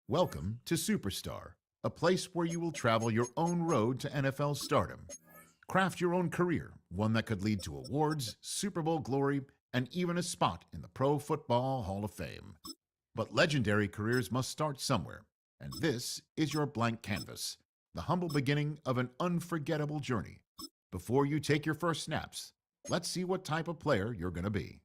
Welcome to Superstar, a place where you will travel your own road to NFL stardom. Craft your own career, one that could lead to awards, Super Bowl glory, and even a spot in the Pro Football Hall of Fame. But legendary careers must start somewhere, and this is your blank canvas, the humble beginning of an unforgettable journey. Before you take your first snaps, let's see what type of player you're going to be.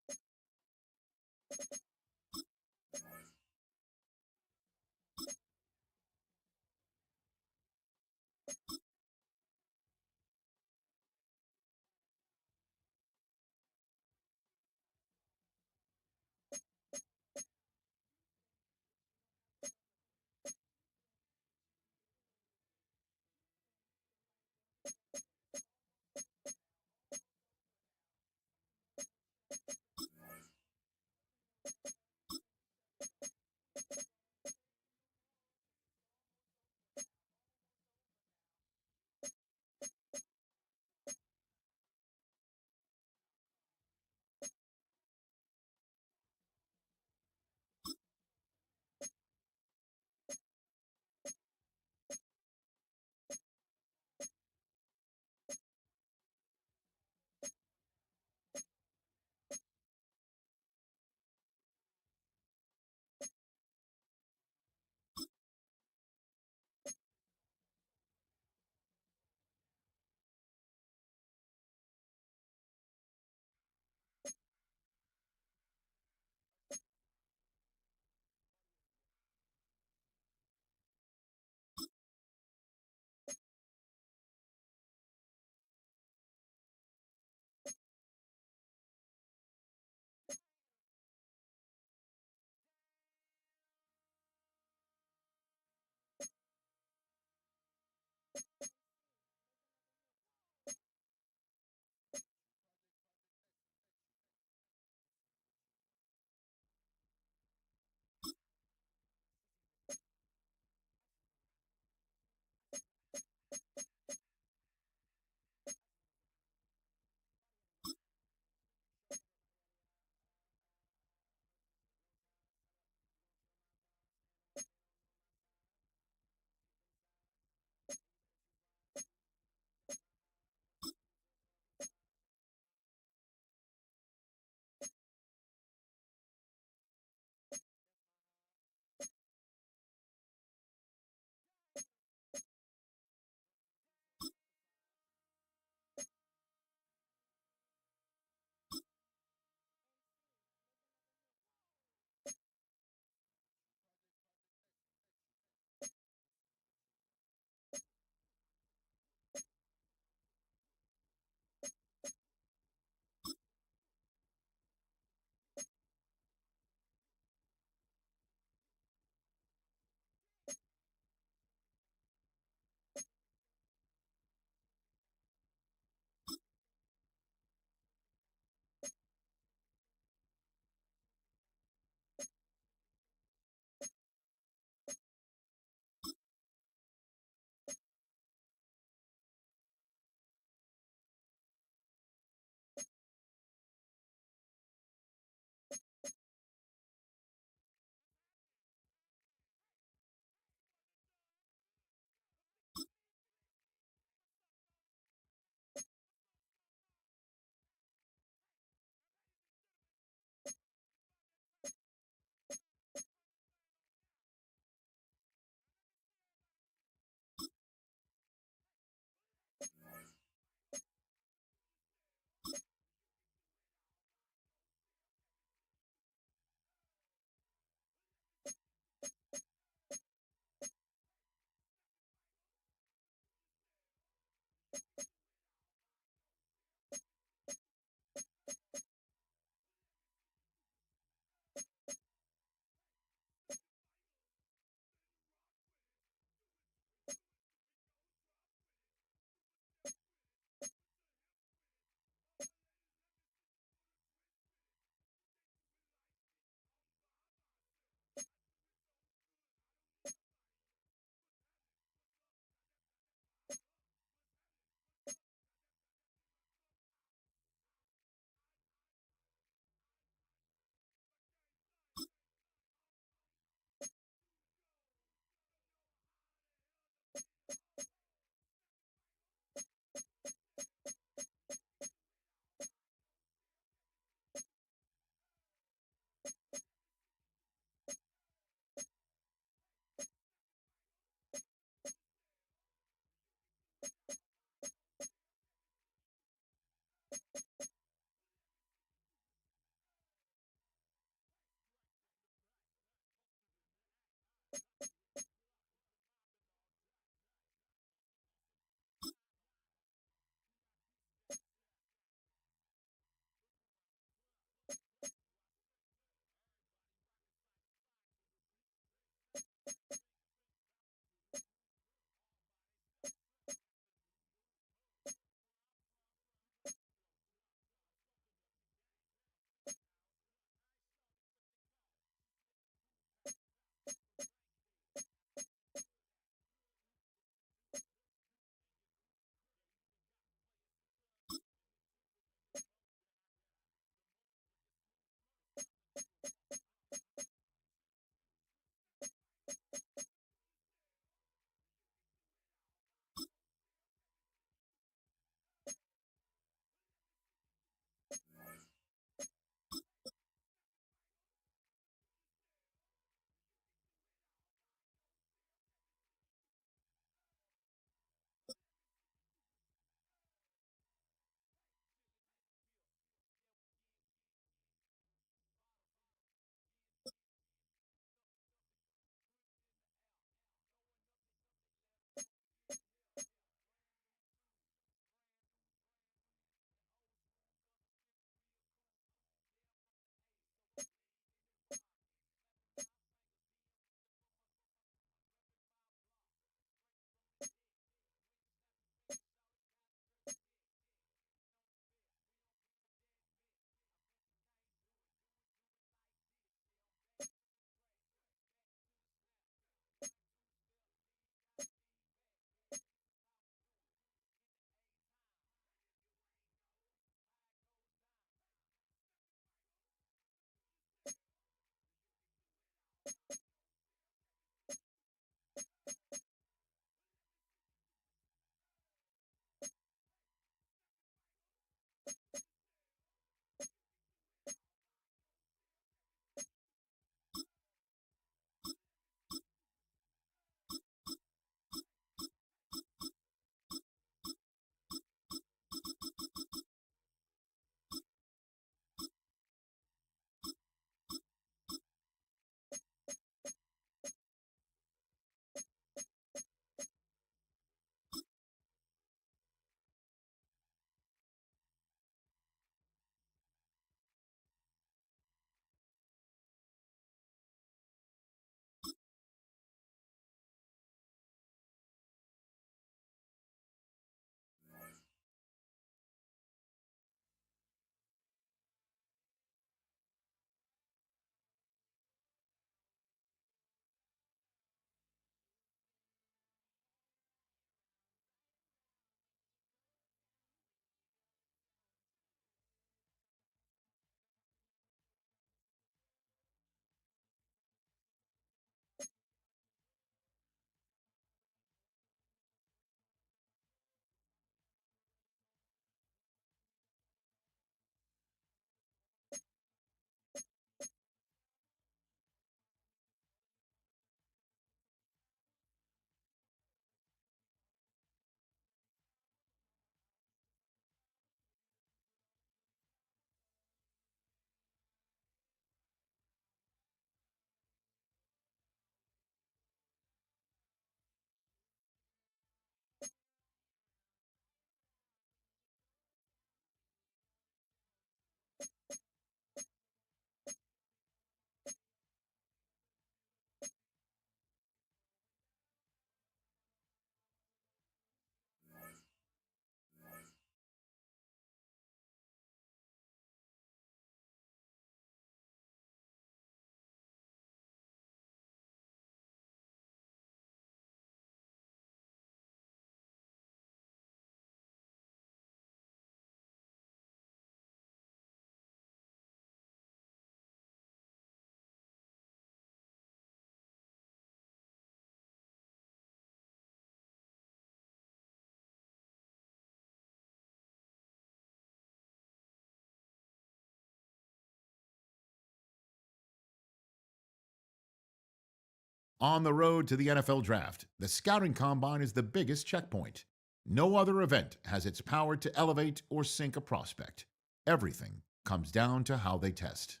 On the road to the NFL Draft, the Scouting Combine is the biggest checkpoint. No other event has its power to elevate or sink a prospect. Everything comes down to how they test.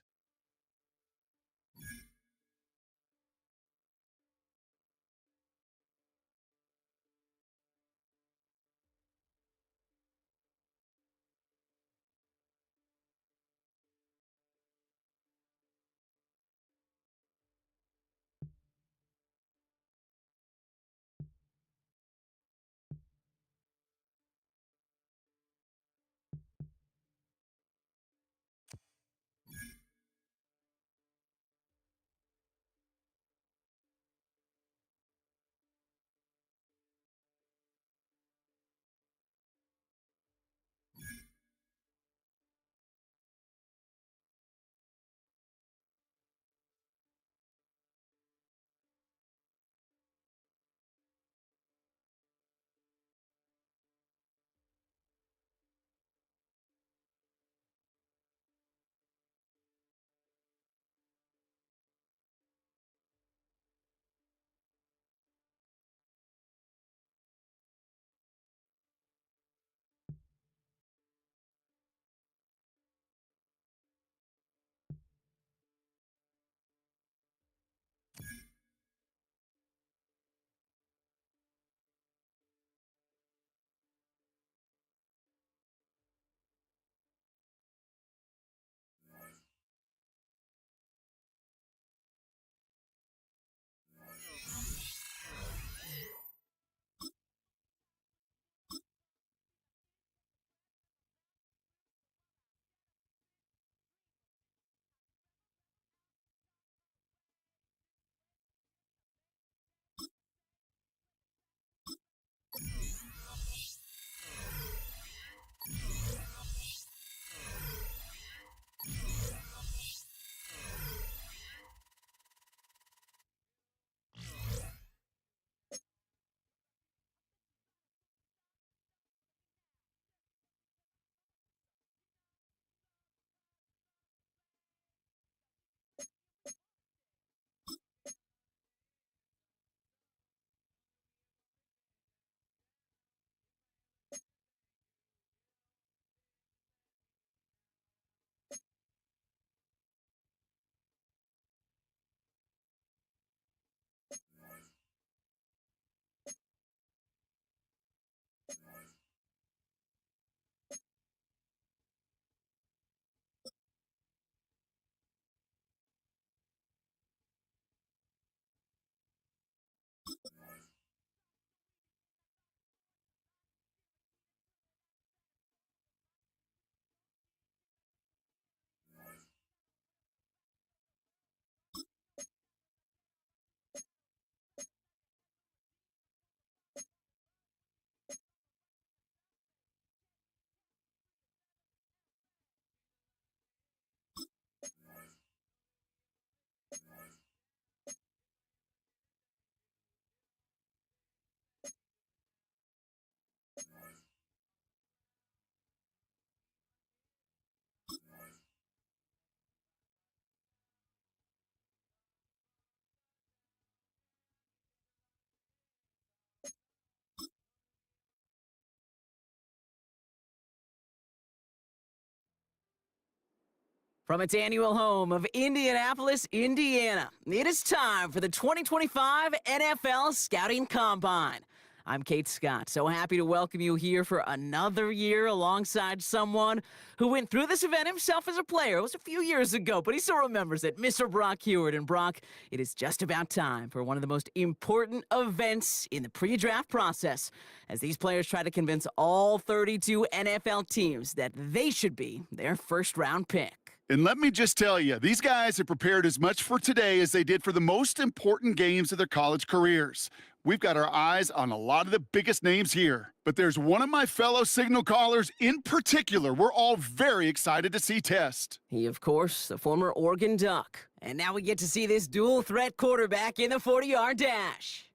From its annual home of Indianapolis, Indiana, it is time for the 2025 NFL Scouting Combine. I'm Kate Scott, so happy to welcome you here for another year alongside someone who went through this event himself as a player. It was a few years ago, but he still remembers it, Mr. Brock Heward. And Brock, it is just about time for one of the most important events in the pre-draft process, as these players try to convince all 32 NFL teams that they should be their first-round pick. And let me just tell you, these guys have prepared as much for today as they did for the most important games of their college careers. We've got our eyes on a lot of the biggest names here. But there's one of my fellow signal callers in particular we're all very excited to see test. He, of course, the former Oregon Duck. And now we get to see this dual-threat quarterback in the 40-yard dash.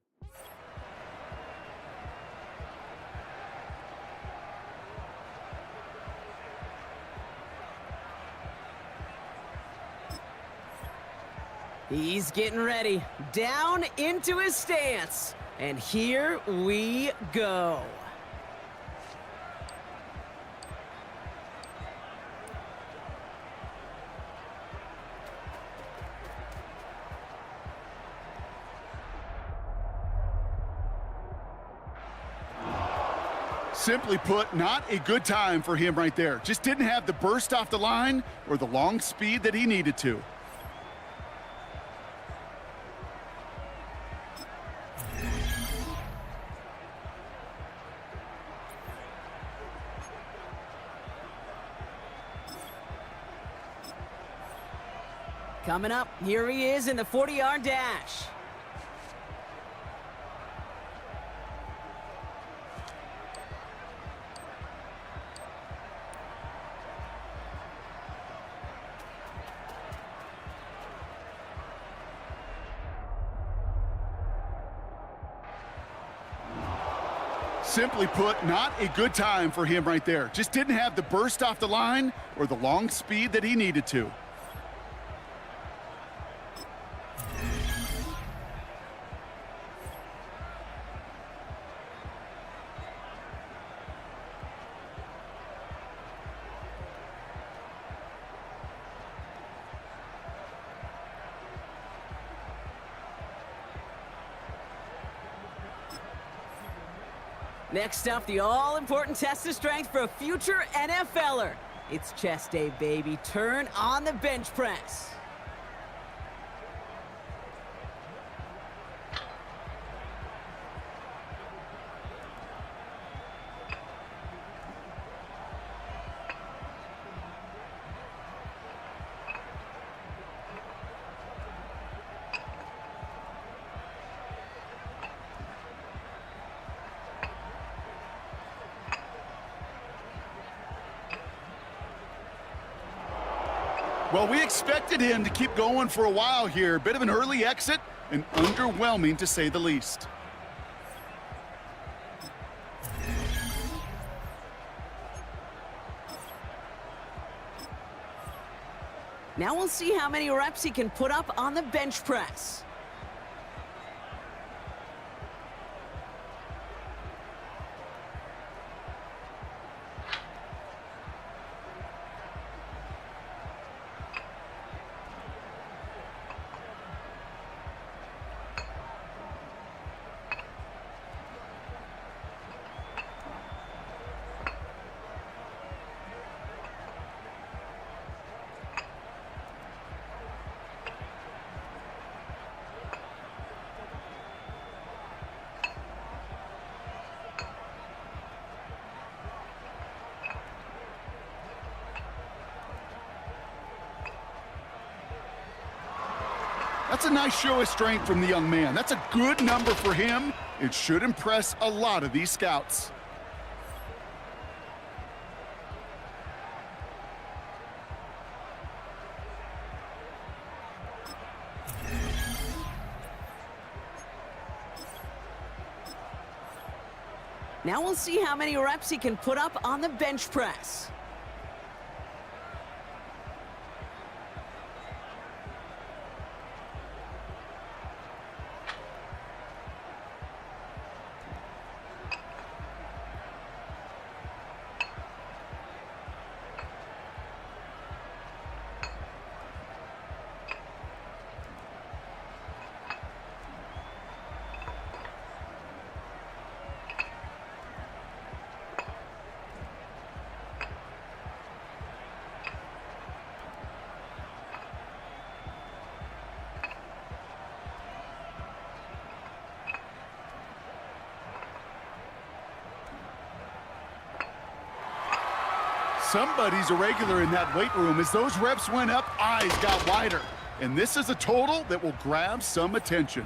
He's getting ready. Down into his stance. And here we go. Simply put, not a good time for him right there. Just didn't have the burst off the line or the long speed that he needed to. Coming up, here he is in the 40-yard dash. Simply put, not a good time for him right there. Just didn't have the burst off the line or the long speed that he needed to. Next up, the all-important test of strength for a future NFLer. It's chest day, baby. Turn on the bench press. Well, we expected him to keep going for a while here. Bit of an early exit and underwhelming to say the least. Now we'll see how many reps he can put up on the bench press. That's a nice show of strength from the young man. That's a good number for him. It should impress a lot of these scouts. Now we'll see how many reps he can put up on the bench press. Somebody's a regular in that weight room. As those reps went up, eyes got wider. And this is a total that will grab some attention.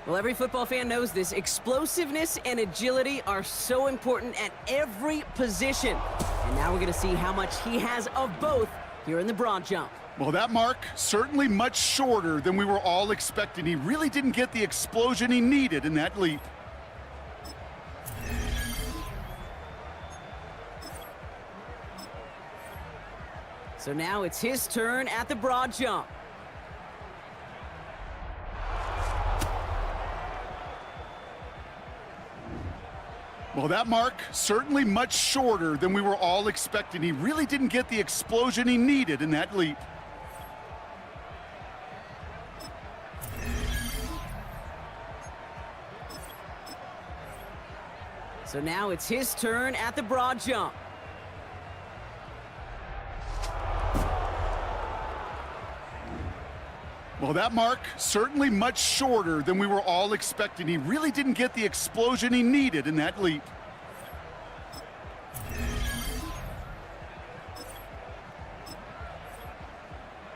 Well, every football fan knows this. Explosiveness and agility are so important at every position. And now we're going to see how much he has of both here in the broad jump. Well, that mark certainly much shorter than we were all expecting. He really didn't get the explosion he needed in that leap. So now it's his turn at the broad jump. Well, that mark certainly much shorter than we were all expecting. He really didn't get the explosion he needed in that leap. So now it's his turn at the broad jump. Well, that mark certainly much shorter than we were all expecting. He really didn't get the explosion he needed in that leap.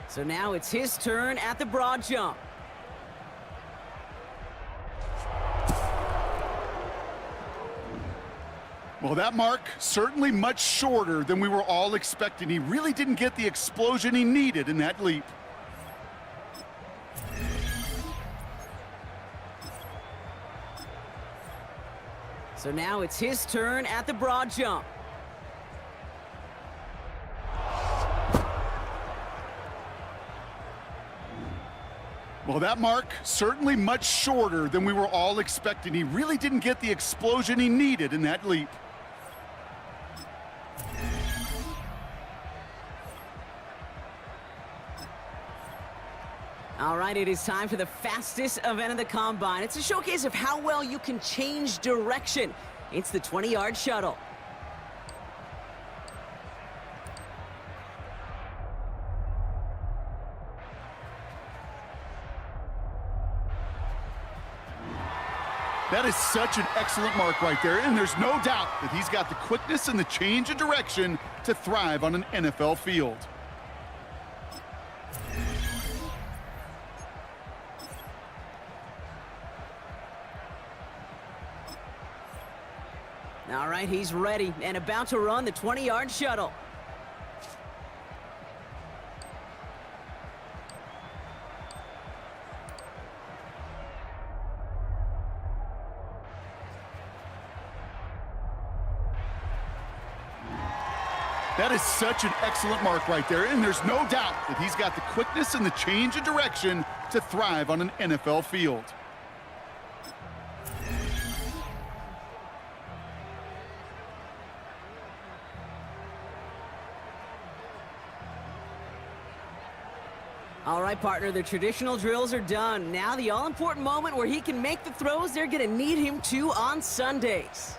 So now it's his turn at the broad jump. Well, that mark certainly much shorter than we were all expecting. He really didn't get the explosion he needed in that leap. So now it's his turn at the broad jump. Well, that mark certainly much shorter than we were all expecting. He really didn't get the explosion he needed in that leap. All right, it is time for the fastest event of the Combine. It's a showcase of how well you can change direction. It's the 20-yard shuttle. That is such an excellent mark right there, and there's no doubt that he's got the quickness and the change of direction to thrive on an NFL field. All right, he's ready and about to run the 20-yard shuttle. That is such an excellent mark right there, and there's no doubt that he's got the quickness and the change of direction to thrive on an NFL field. All right, partner, the traditional drills are done. Now the all-important moment where he can make the throws they're going to need him to on Sundays.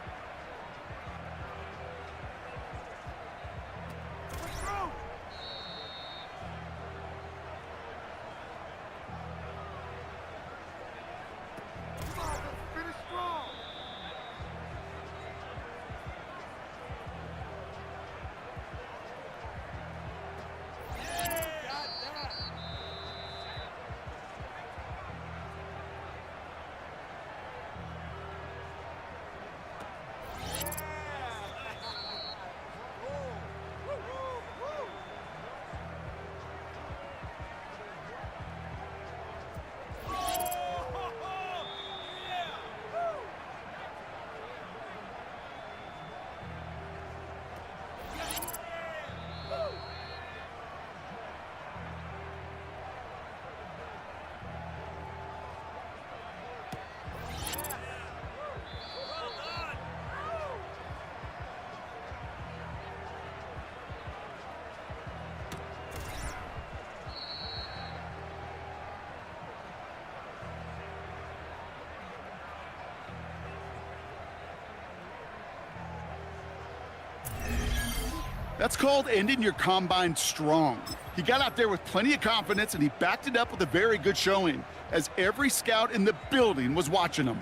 That's called ending your combine strong. He got out there with plenty of confidence, and he backed it up with a very good showing, as every scout in the building was watching him.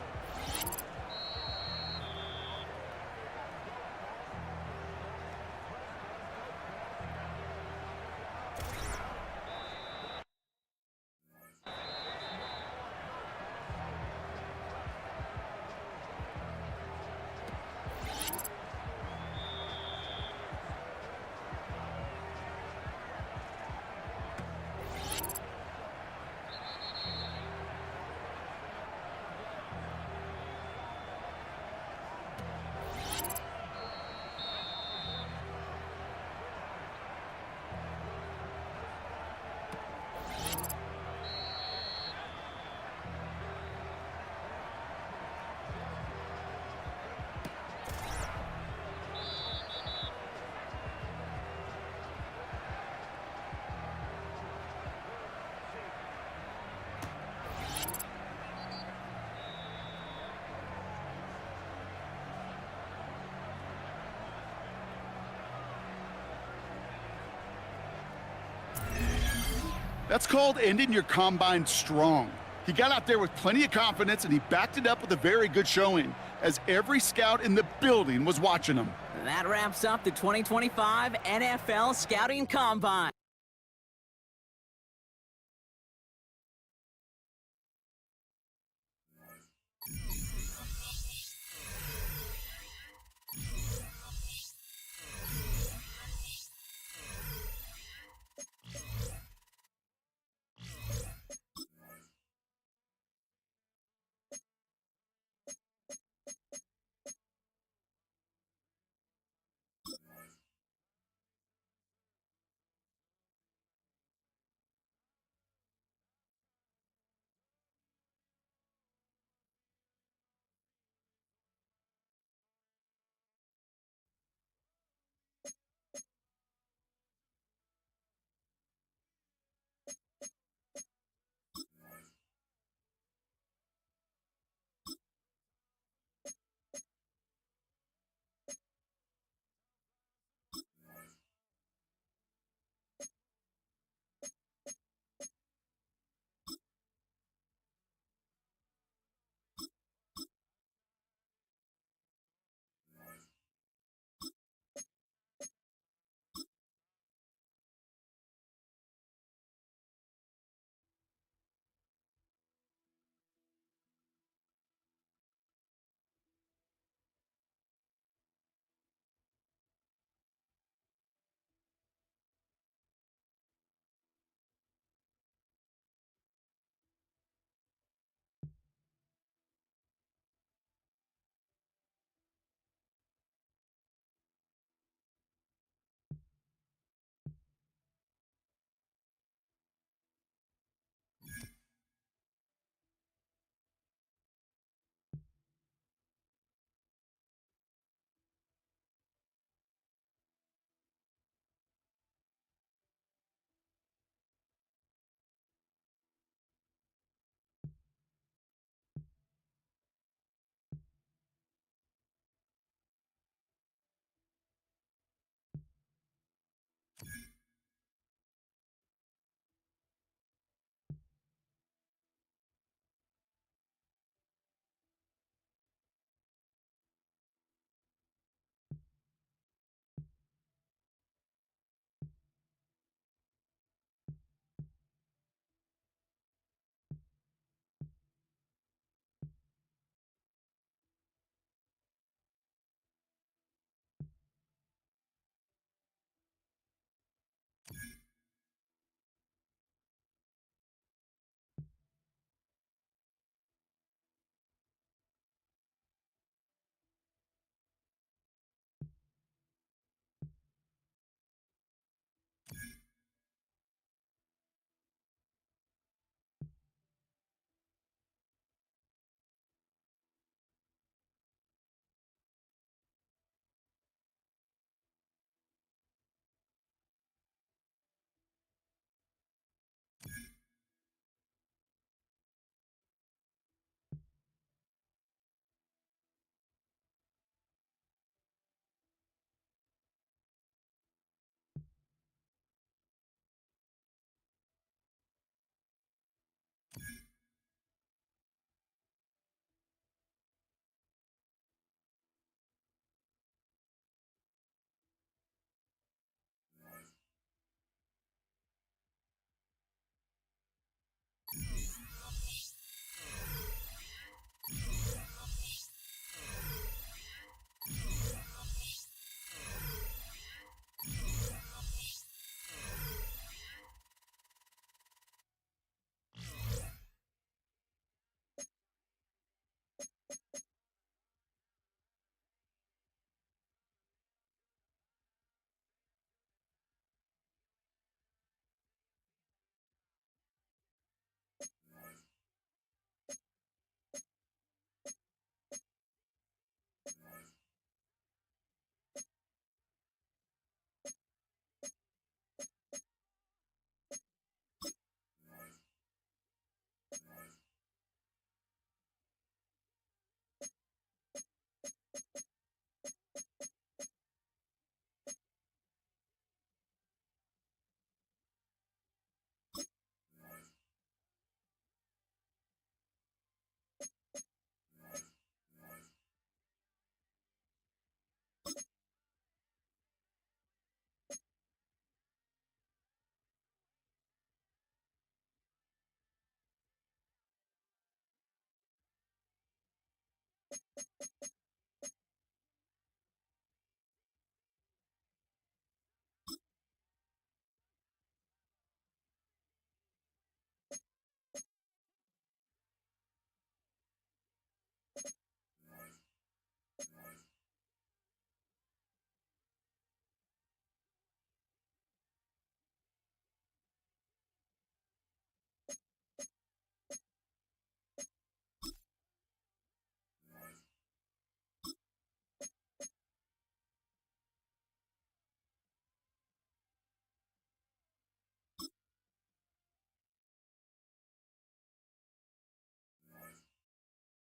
That's called ending your combine strong. He got out there with plenty of confidence, and he backed it up with a very good showing, as every scout in the building was watching him. That wraps up the 2025 NFL Scouting Combine.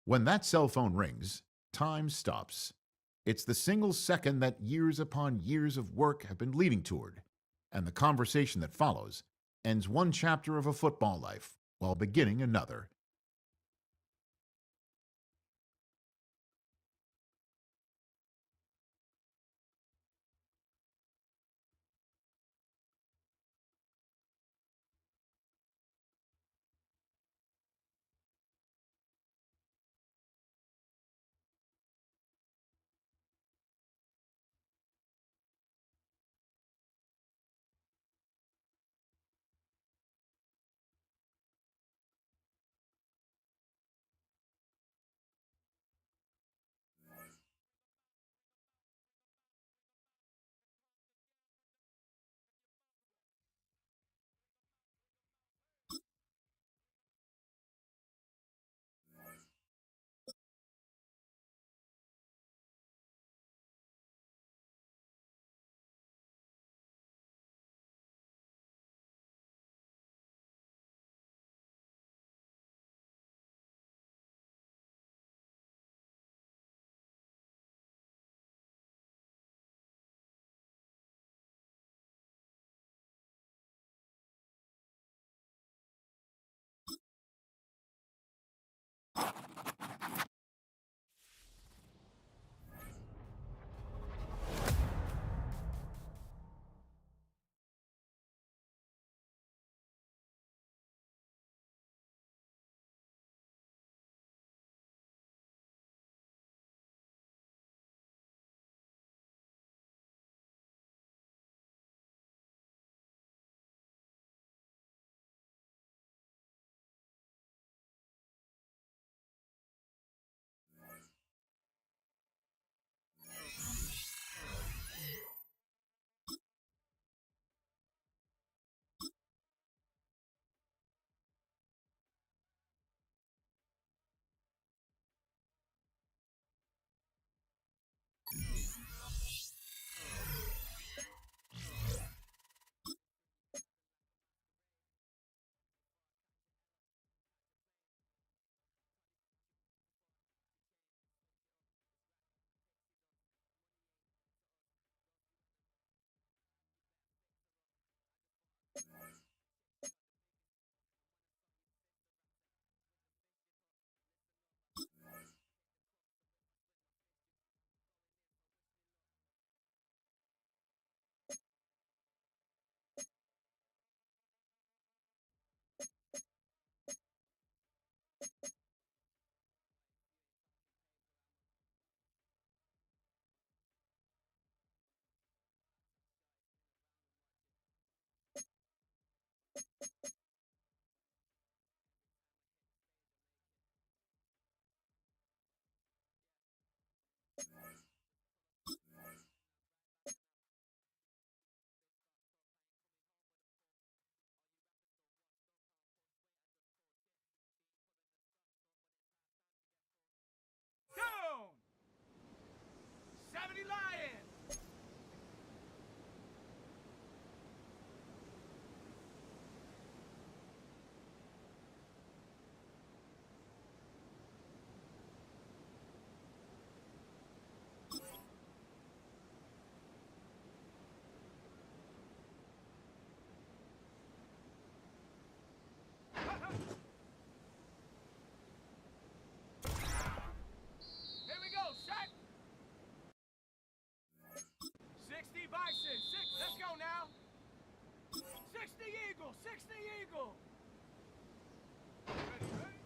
When that cell phone rings, time stops. It's the single second that years upon years of work have been leading toward, and the conversation that follows ends one chapter of a football life while beginning another. Down! 70 Lions! Here we go, set! 60 Bison, let's go now! 60 Eagle, 60 Eagle! Ready, ready?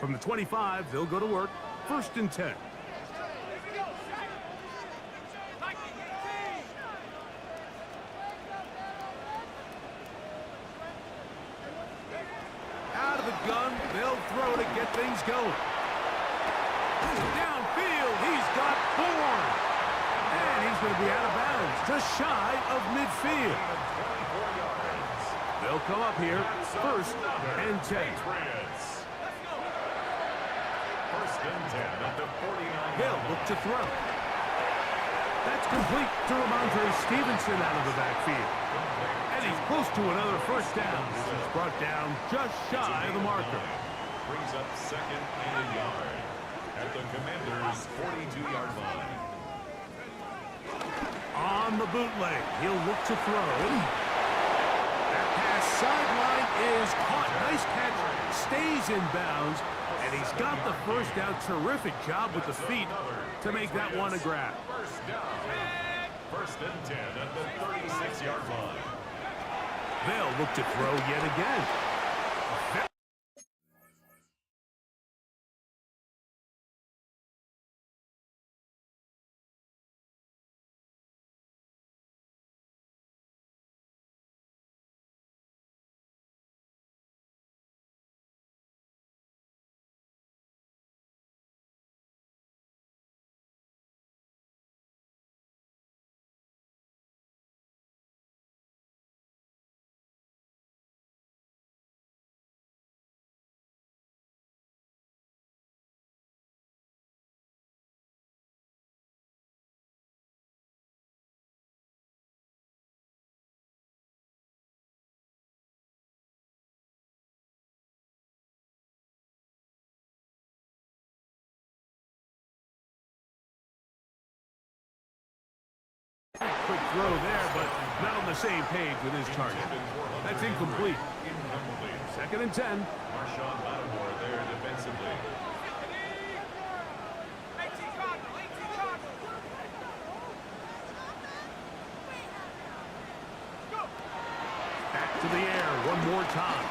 From the 25, they'll go to work. 1st and 10. Out of the gun, they'll throw to get things going. Downfield, he's got Bourne. And he's going to be out of bounds, just shy of midfield. They'll come up here, 1st and 10. He'll look to throw. That's complete to Ramondre Stevenson out of the backfield. And he's close to another 1st down. This is brought down just shy of the marker. Brings up 2nd and a yard at the Commanders' 42-yard line. On the bootleg, he'll look to throw. That pass sideline is caught. Nice catch. Stays in bounds. And he's got the 1st down. Terrific job with the feet to make that one a grab. 1st down. 1st and 10 at the 36-yard line. They'll look to throw yet again. Quick throw there, but not on the same page with his target. That's incomplete. 2nd and 10. Marshawn Lattimore there defensively. Back to the air one more time.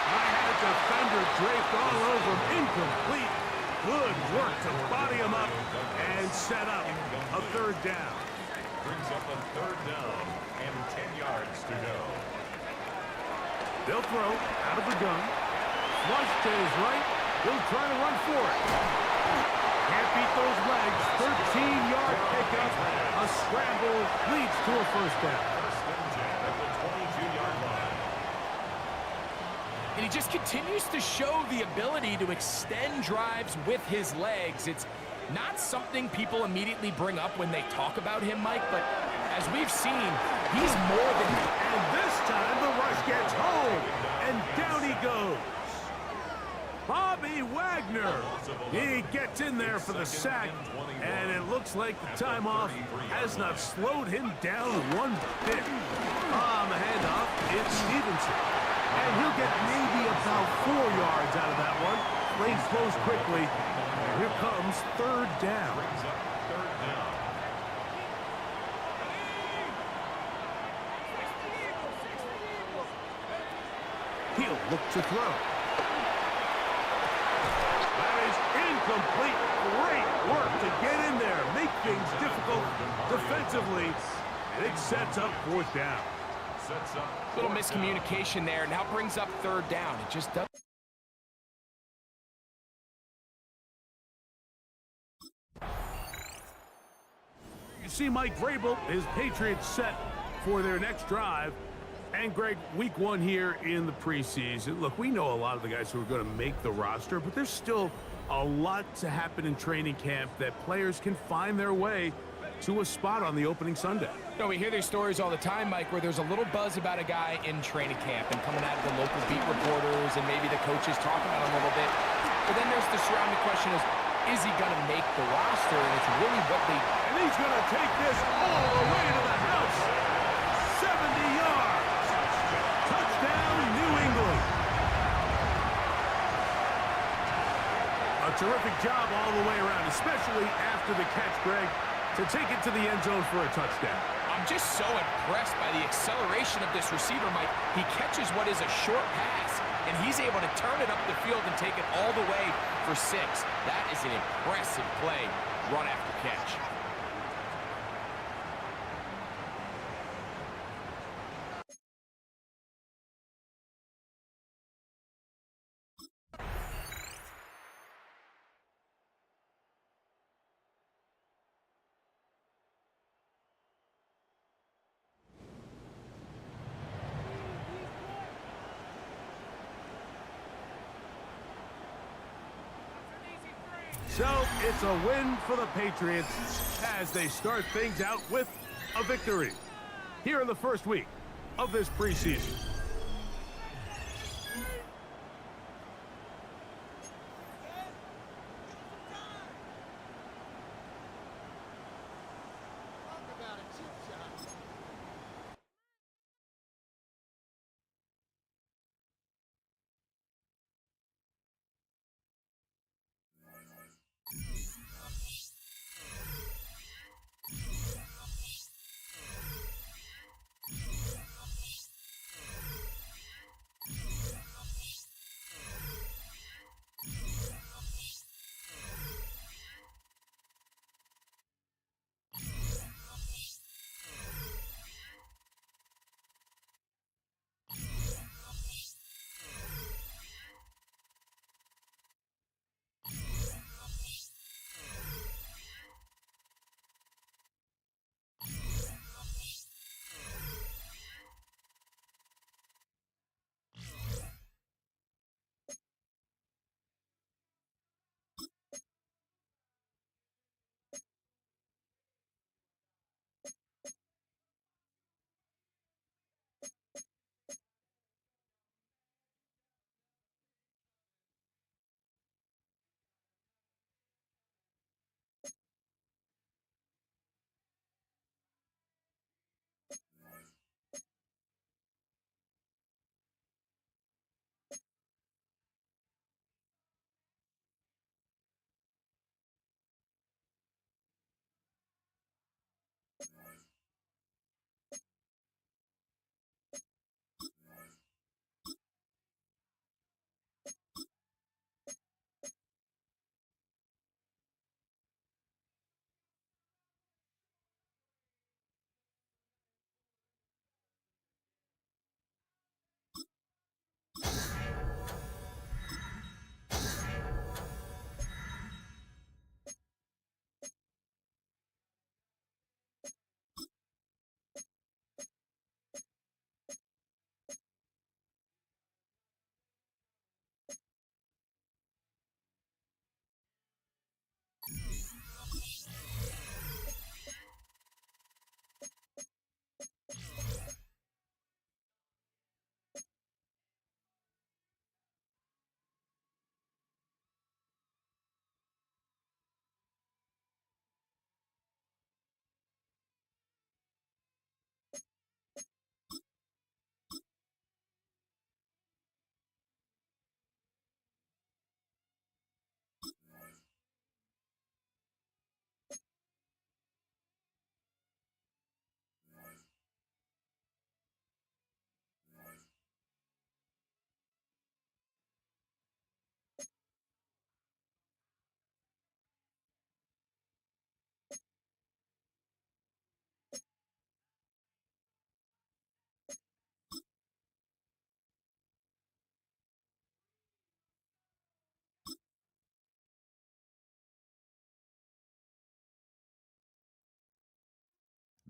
I had a defender draped all over him. Incomplete. Good work to body him up and set up a 3rd down. Brings up a 3rd down and 10 yards to go. They'll throw out of the gun. Flush to his right. He'll try to run for it. Can't beat those legs. 13-yard pickup. A scramble leads to a 1st down. 1st and 10 at the 22-yard line. And he just continues to show the ability to extend drives with his legs. It's not something people immediately bring up when they talk about him, Mike, but as we've seen, he's more than that. And this time the rush gets home, and down he goes. Bobby Wagner. He gets in there for the sack, and it looks like the time off has not slowed him down one bit. On the handoff, it's Stevenson. And he'll get maybe about 4 yards out of that one. Lanes close quickly. Here comes 3rd down. Brings up 3rd down. He'll look to throw. That is incomplete. Great work to get in there. Make things difficult defensively. And it sets up fourth down. Sets up Little fourth down. miscommunication there. Now brings up third down. It just does. You see Mike Vrabel, his Patriots set for their next drive. And Greg, week one here in the preseason. Look, we know a lot of the guys who are going to make the roster, but there's still a lot to happen in training camp that players can find their way to a spot on the opening Sunday. No, we hear these stories all the time, Mike, where there's a little buzz about a guy in training camp and coming out of the local beat reporters and maybe the coaches talking about him a little bit. But then there's the surrounding question is he going to make the roster? And it's really what they... And he's going to take this all the way to the house. 70 yards. Touchdown, New England. A terrific job all the way around, especially after the catch, Greg, to take it to the end zone for a touchdown. I'm just so impressed by the acceleration of this receiver, Mike. He catches what is a short pass, and he's able to turn it up the field and take it all the way for 6. That is an impressive play, run after catch. So it's a win for the Patriots as they start things out with a victory here in the first week of this preseason.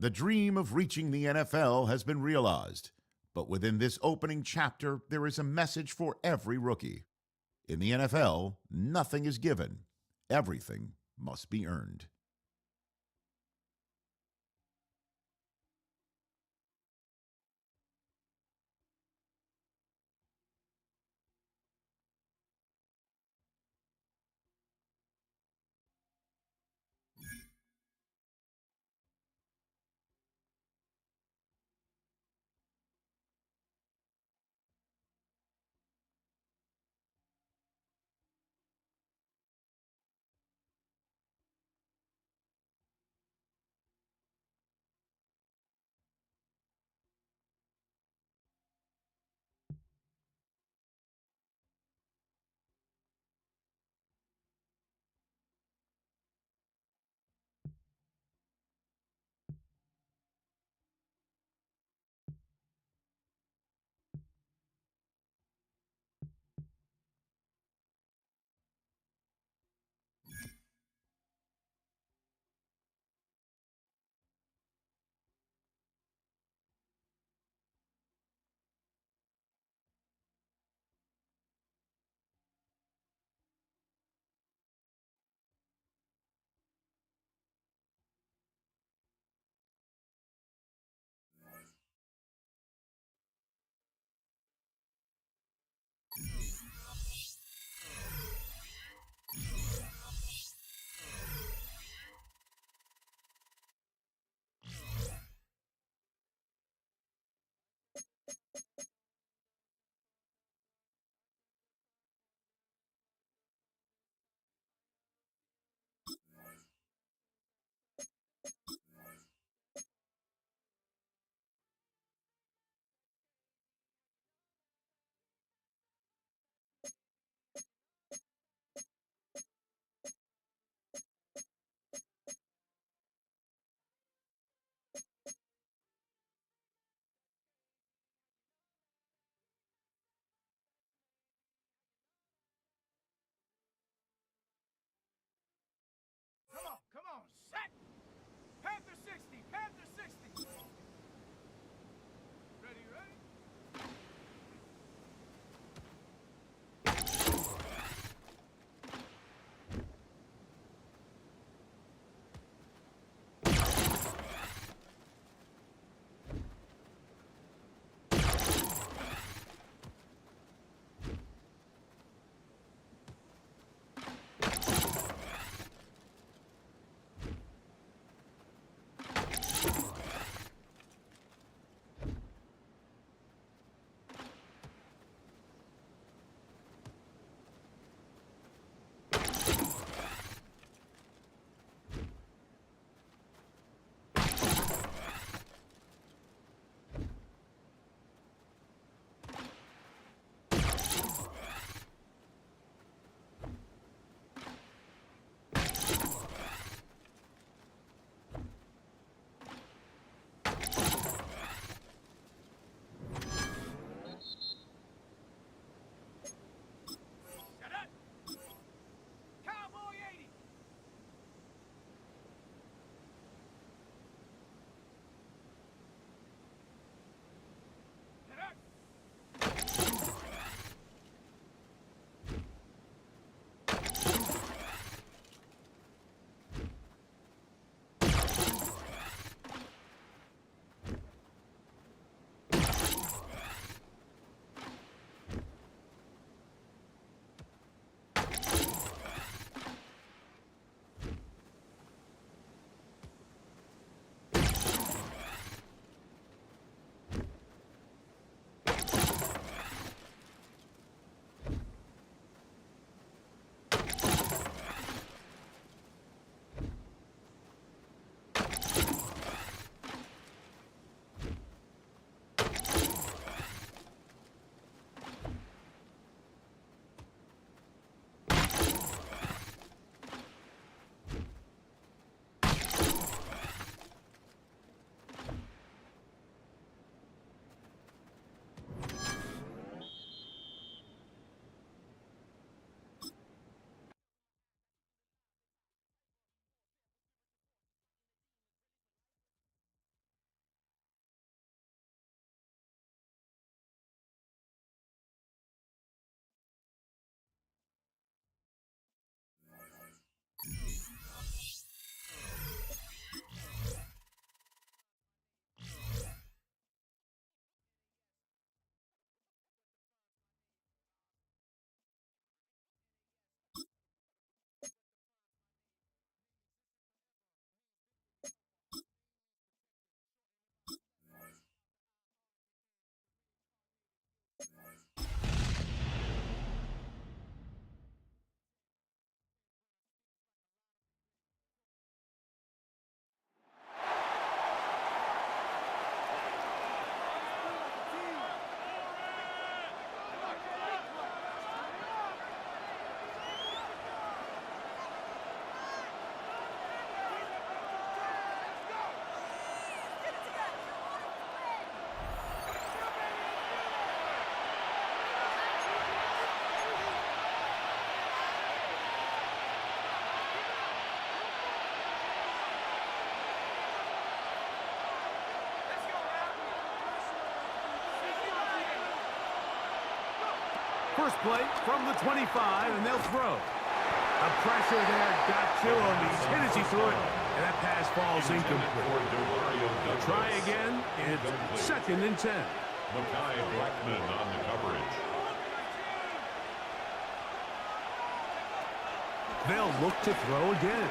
The dream of reaching the NFL has been realized, but within this opening chapter, there is a message for every rookie. In the NFL, nothing is given, everything must be earned. First play from the 25, and they'll throw. The pressure there got to him. He's hit as he threw it, and that pass falls incomplete. They'll try again. It's 2nd and 10. Mekhi Blackman on the coverage. They'll look to throw again.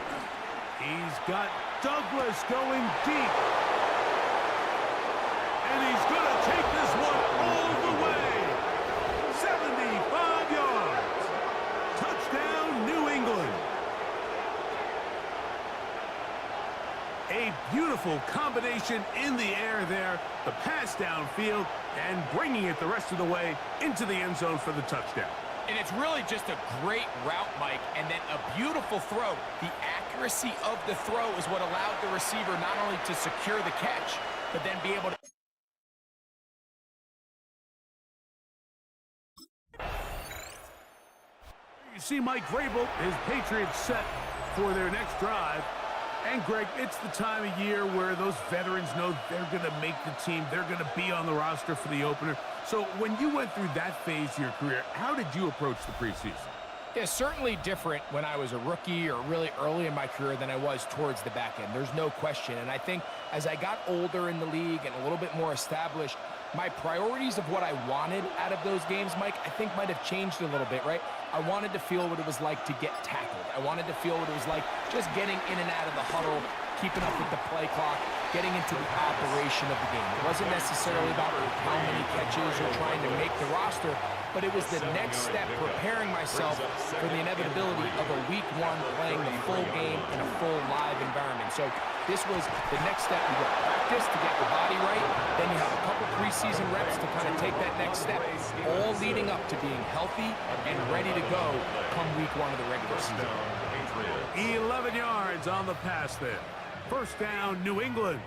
He's got Douglas going deep. And he's going to take this one all the way. 75 yards. Touchdown, New England. A beautiful combination in the air there. The pass downfield and bringing it the rest of the way into the end zone for the touchdown. And it's really just a great route, Mike, and then a beautiful throw. The accuracy of the throw is what allowed the receiver not only to secure the catch, but then be able to... You see Mike Vrabel, his Patriots set for their next drive. And, Greg, it's the time of year where those veterans know they're going to make the team. They're going to be on the roster for the opener. So when you went through that phase of your career, how did you approach the preseason? Yeah, certainly different when I was a rookie or really early in my career than I was towards the back end. There's no question. And I think as I got older in the league and a little bit more established, my priorities of what I wanted out of those games, Mike, I think might have changed a little bit, right? I wanted to feel what it was like to get tackled. I wanted to feel what it was like just getting in and out of the huddle, keeping up with the play clock, getting into the operation of the game. It wasn't necessarily about how many catches or trying to make the roster, but it was the next step, preparing myself for the inevitability of a week 1 playing the full game in a full live environment. So this was the next step. You get practice to get your body right, then you have a couple preseason reps to kind of take that next step, all leading up to being healthy and ready to go come week 1 of the regular season. 11 yards on the pass there. First down, New England.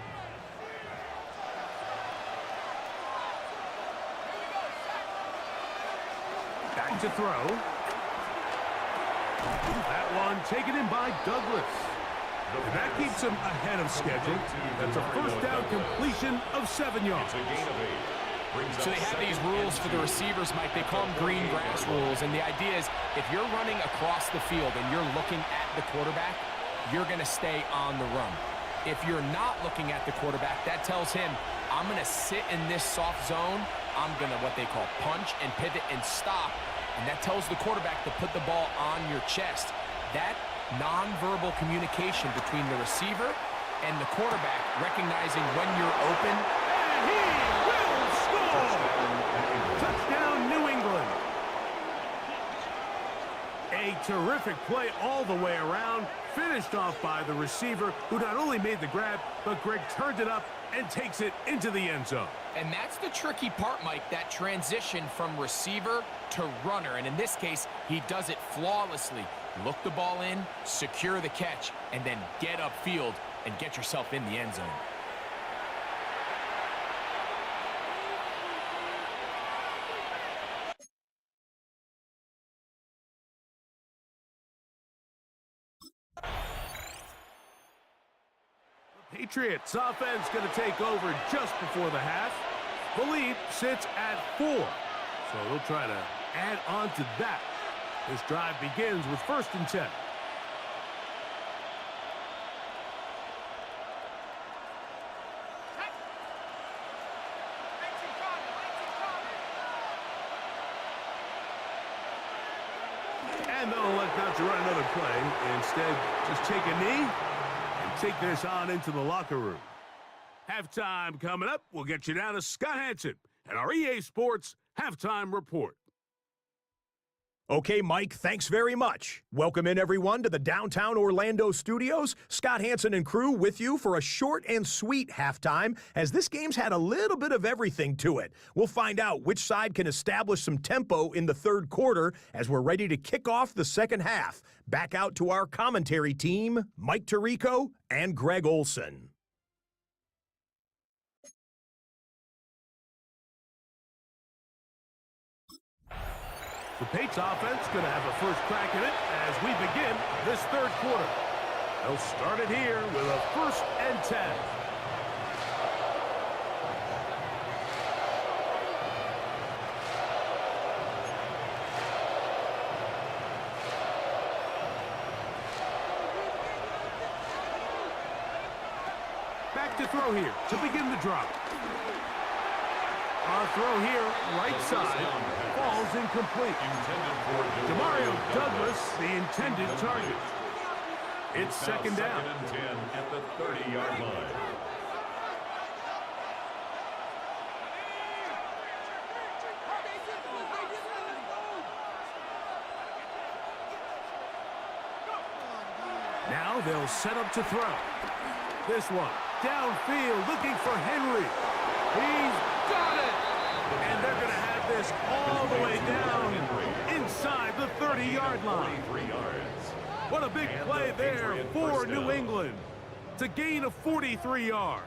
Back to throw. That one taken in by Douglas. And that keeps him ahead of schedule. That's a first down completion of 7 yards. So they have these rules for the receivers, Mike. They call them green grass rules. And the idea is if you're running across the field and you're looking at the quarterback, you're going to stay on the run. If you're not looking at the quarterback, that tells him, I'm going to sit in this soft zone. I'm going to what they call punch and pivot and stop. And that tells the quarterback to put the ball on your chest. That nonverbal communication between the receiver and the quarterback, recognizing when you're open. And he will score! Touchdown, New England. A terrific play all the way around, finished off by the receiver, who not only made the grab, but Greg turned it up and takes it into the end zone. And that's the tricky part, Mike, that transition from receiver to runner. And in this case, he does it flawlessly. Look the ball in, secure the catch, and then get upfield and get yourself in the end zone. Patriots offense going to take over just before the half. Philippe sits at 4. So they'll try to add on to that. This drive begins with 1st and 10. And they'll elect not to run another play. Instead, just take a knee and take this on into the locker room. Halftime coming up. We'll get you down to Scott Hanson and our EA Sports Halftime Report. Okay, Mike, thanks very much. Welcome in, everyone, to the downtown Orlando studios. Scott Hanson and crew with you for a short and sweet halftime, as this game's had a little bit of everything to it. We'll find out which side can establish some tempo in the third quarter as we're ready to kick off the second half. Back out to our commentary team, Mike Tirico and Greg Olson. The Pates offense going to have a first crack at it as we begin this third quarter. They'll start it here with a 1st and 10. back to throw here to begin the drive. A throw here, right side, falls incomplete. Demario Douglas, the intended target. It's second down. Second and 10 at the 30-yard line. Now they'll set up to throw. This one, downfield, looking for Henry. He's got it! And they're going to have this all the way down inside the 30-yard line. 43 yards. What a big play there for New England to gain of 43 yards.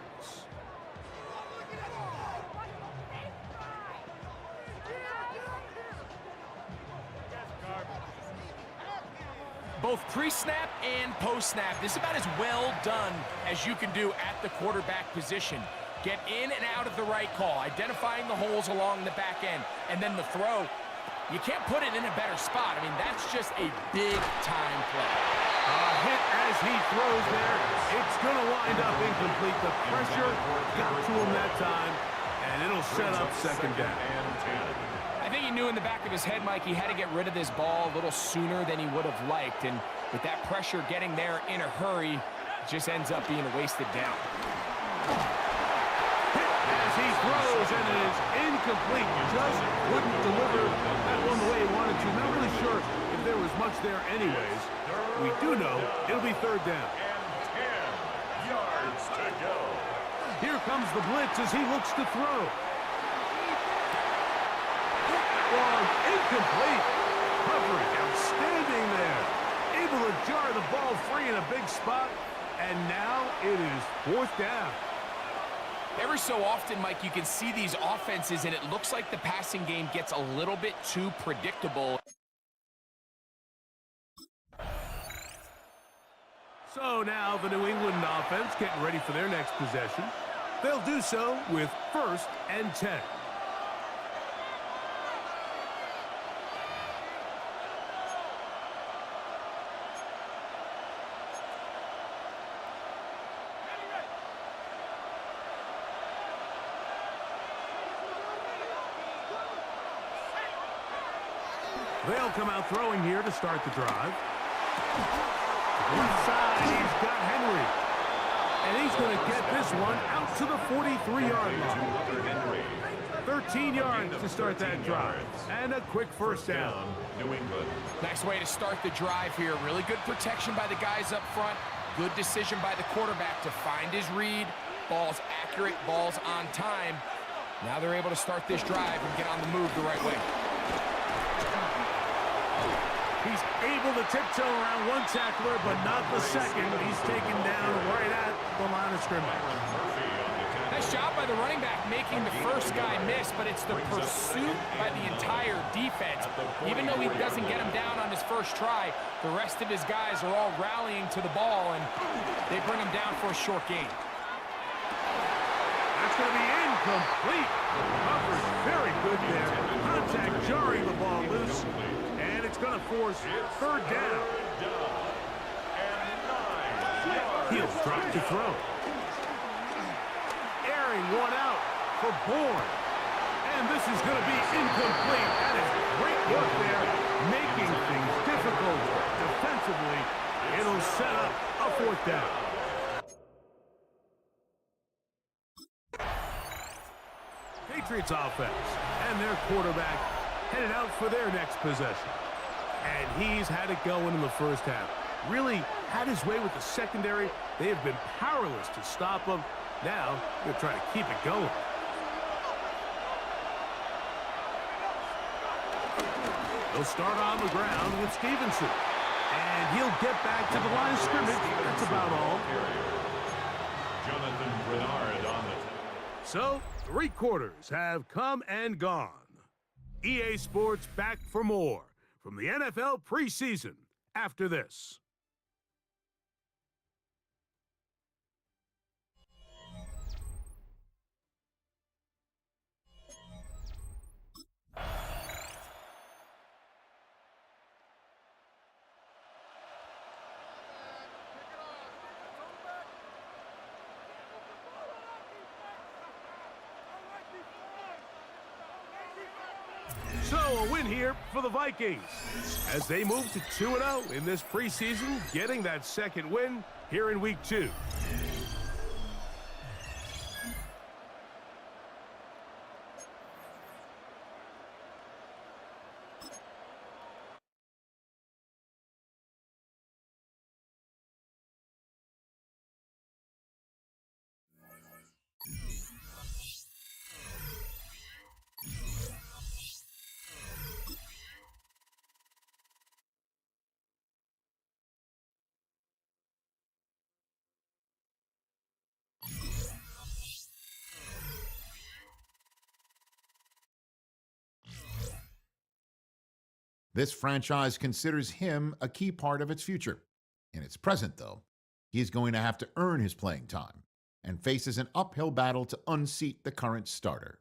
Both pre-snap and post-snap, this is about as well done as you can do at the quarterback position. Get in and out of the right call, identifying the holes along the back end, and then the throw. You can't put it in a better spot. I mean, that's just a big-time play. A hit as he throws there. It's going to wind up incomplete. The pressure got to him that time, and it'll set up second down. I think he knew in the back of his head, Mike, he had to get rid of this ball a little sooner than he would have liked. And with that pressure getting there in a hurry, it just ends up being a wasted down. Hit as he throws, and it is incomplete. Just wouldn't deliver that one the way he wanted to. Not really sure if there was much there anyways. We do know it'll be third down. And 10 yards to go. Here comes the blitz as he looks to throw. Incomplete. Coverage outstanding there. Able to jar the ball free in a big spot. And now it is fourth down. Every so often, Mike, you can see these offenses, and it looks like the passing game gets a little bit too predictable. So now the New England offense getting ready for their next possession. They'll do so with 1st and 10. They'll come out throwing here to start the drive. Inside, he's got Henry. And he's going to get this one out to the 43-yard line. 13 yards to start that drive. And a quick first down. New England. Nice way to start the drive here. Really good protection by the guys up front. Good decision by the quarterback to find his read. Ball's accurate, ball's on time. Now they're able to start this drive and get on the move the right way. He's able to tiptoe around one tackler, but not the second. He's taken down right at the line of scrimmage. Nice job by the running back making the first guy miss, but it's the pursuit by the entire defense. Even though he doesn't get him down on his first try, the rest of his guys are all rallying to the ball, and they bring him down for a short gain. That's going to be incomplete. Coverage very good there. Contact jarring the ball loose. And it's going to force third down. He'll drop to throw. Airing one out for Bourne. And this is going to be incomplete. That is great work there, making things difficult defensively. It'll set up a fourth down. Patriots offense and their quarterback headed out for their next possession. And he's had it going in the first half. Really had his way with the secondary. They have been powerless to stop him. Now they're trying to keep it going. They'll start on the ground with Stevenson. And he'll get back to the line of scrimmage. That's about all. Jonathan Bernard on the. So, 3 quarters have come and gone. EA Sports back for more from the NFL preseason after this. So a win here for the Vikings as they move to 2-0 in this preseason, getting that second win here in week 2. This franchise considers him a key part of its future. In its present, though, he is going to have to earn his playing time and faces an uphill battle to unseat the current starter.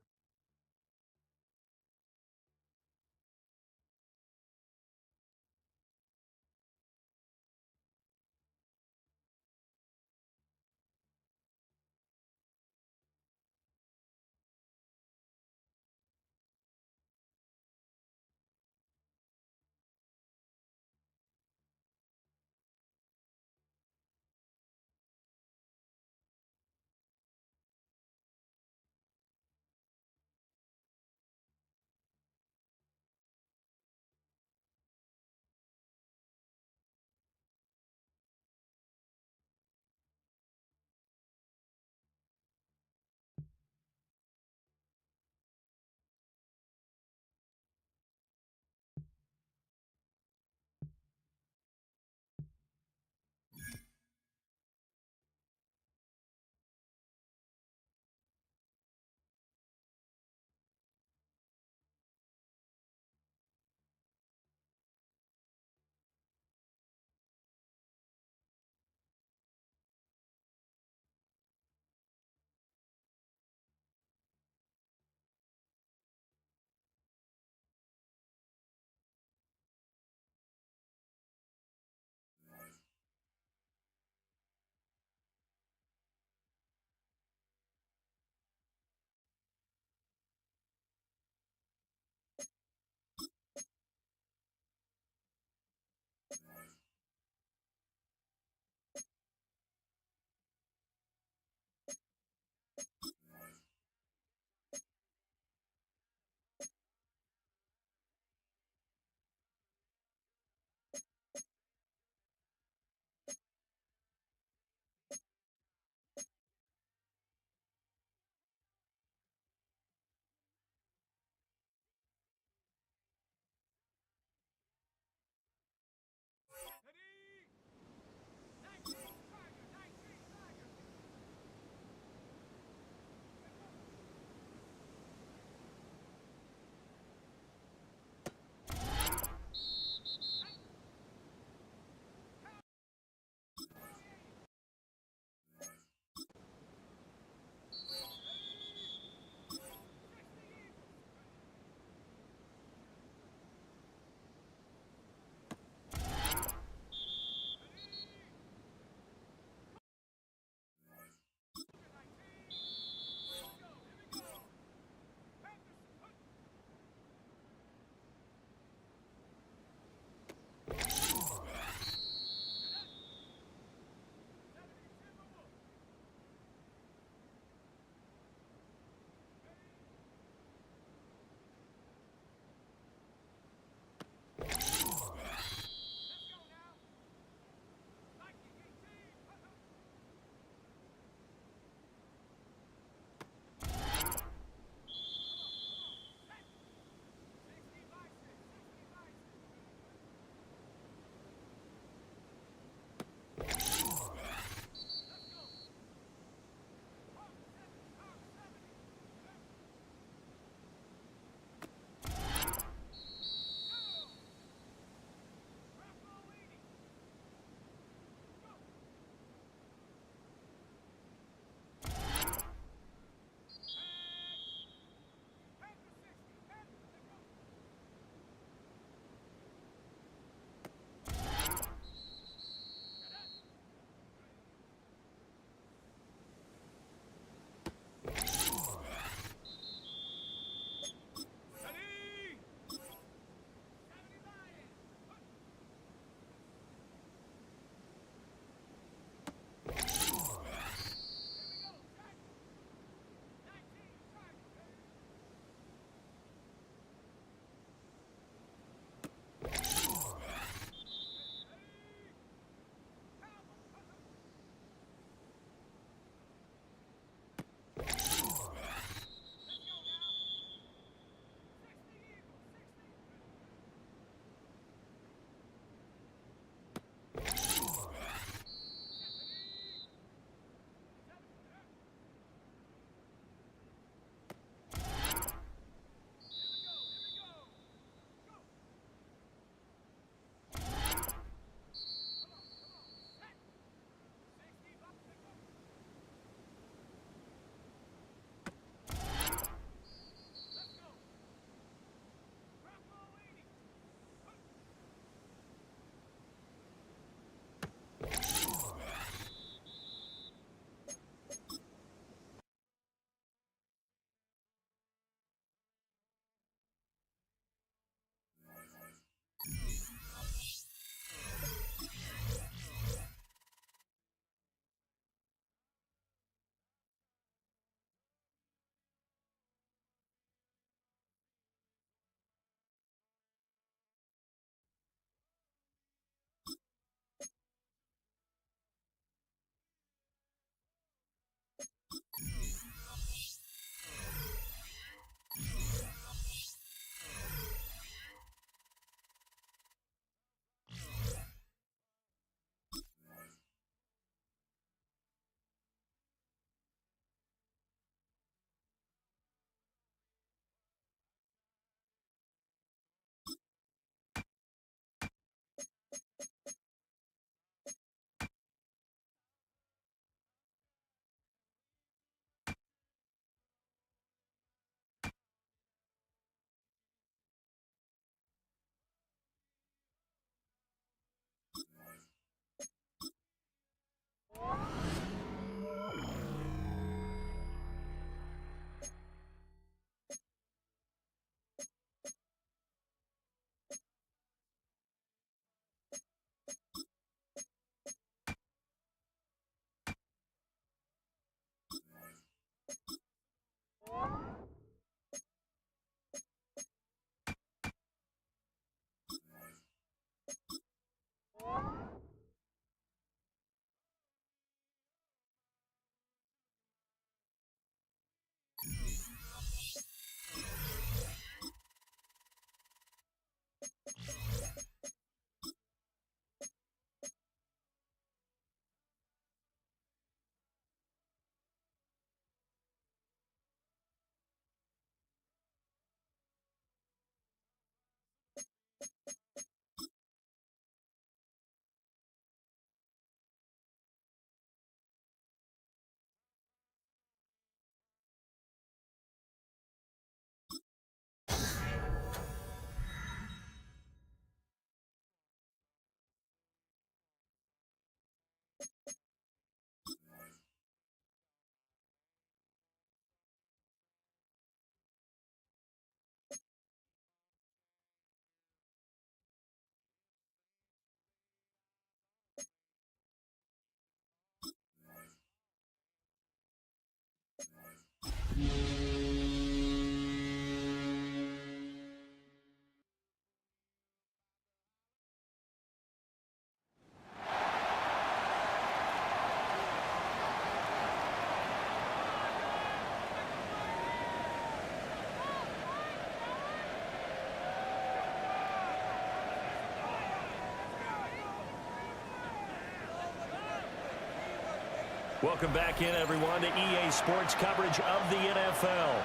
Welcome back in, everyone, to EA Sports coverage of the NFL.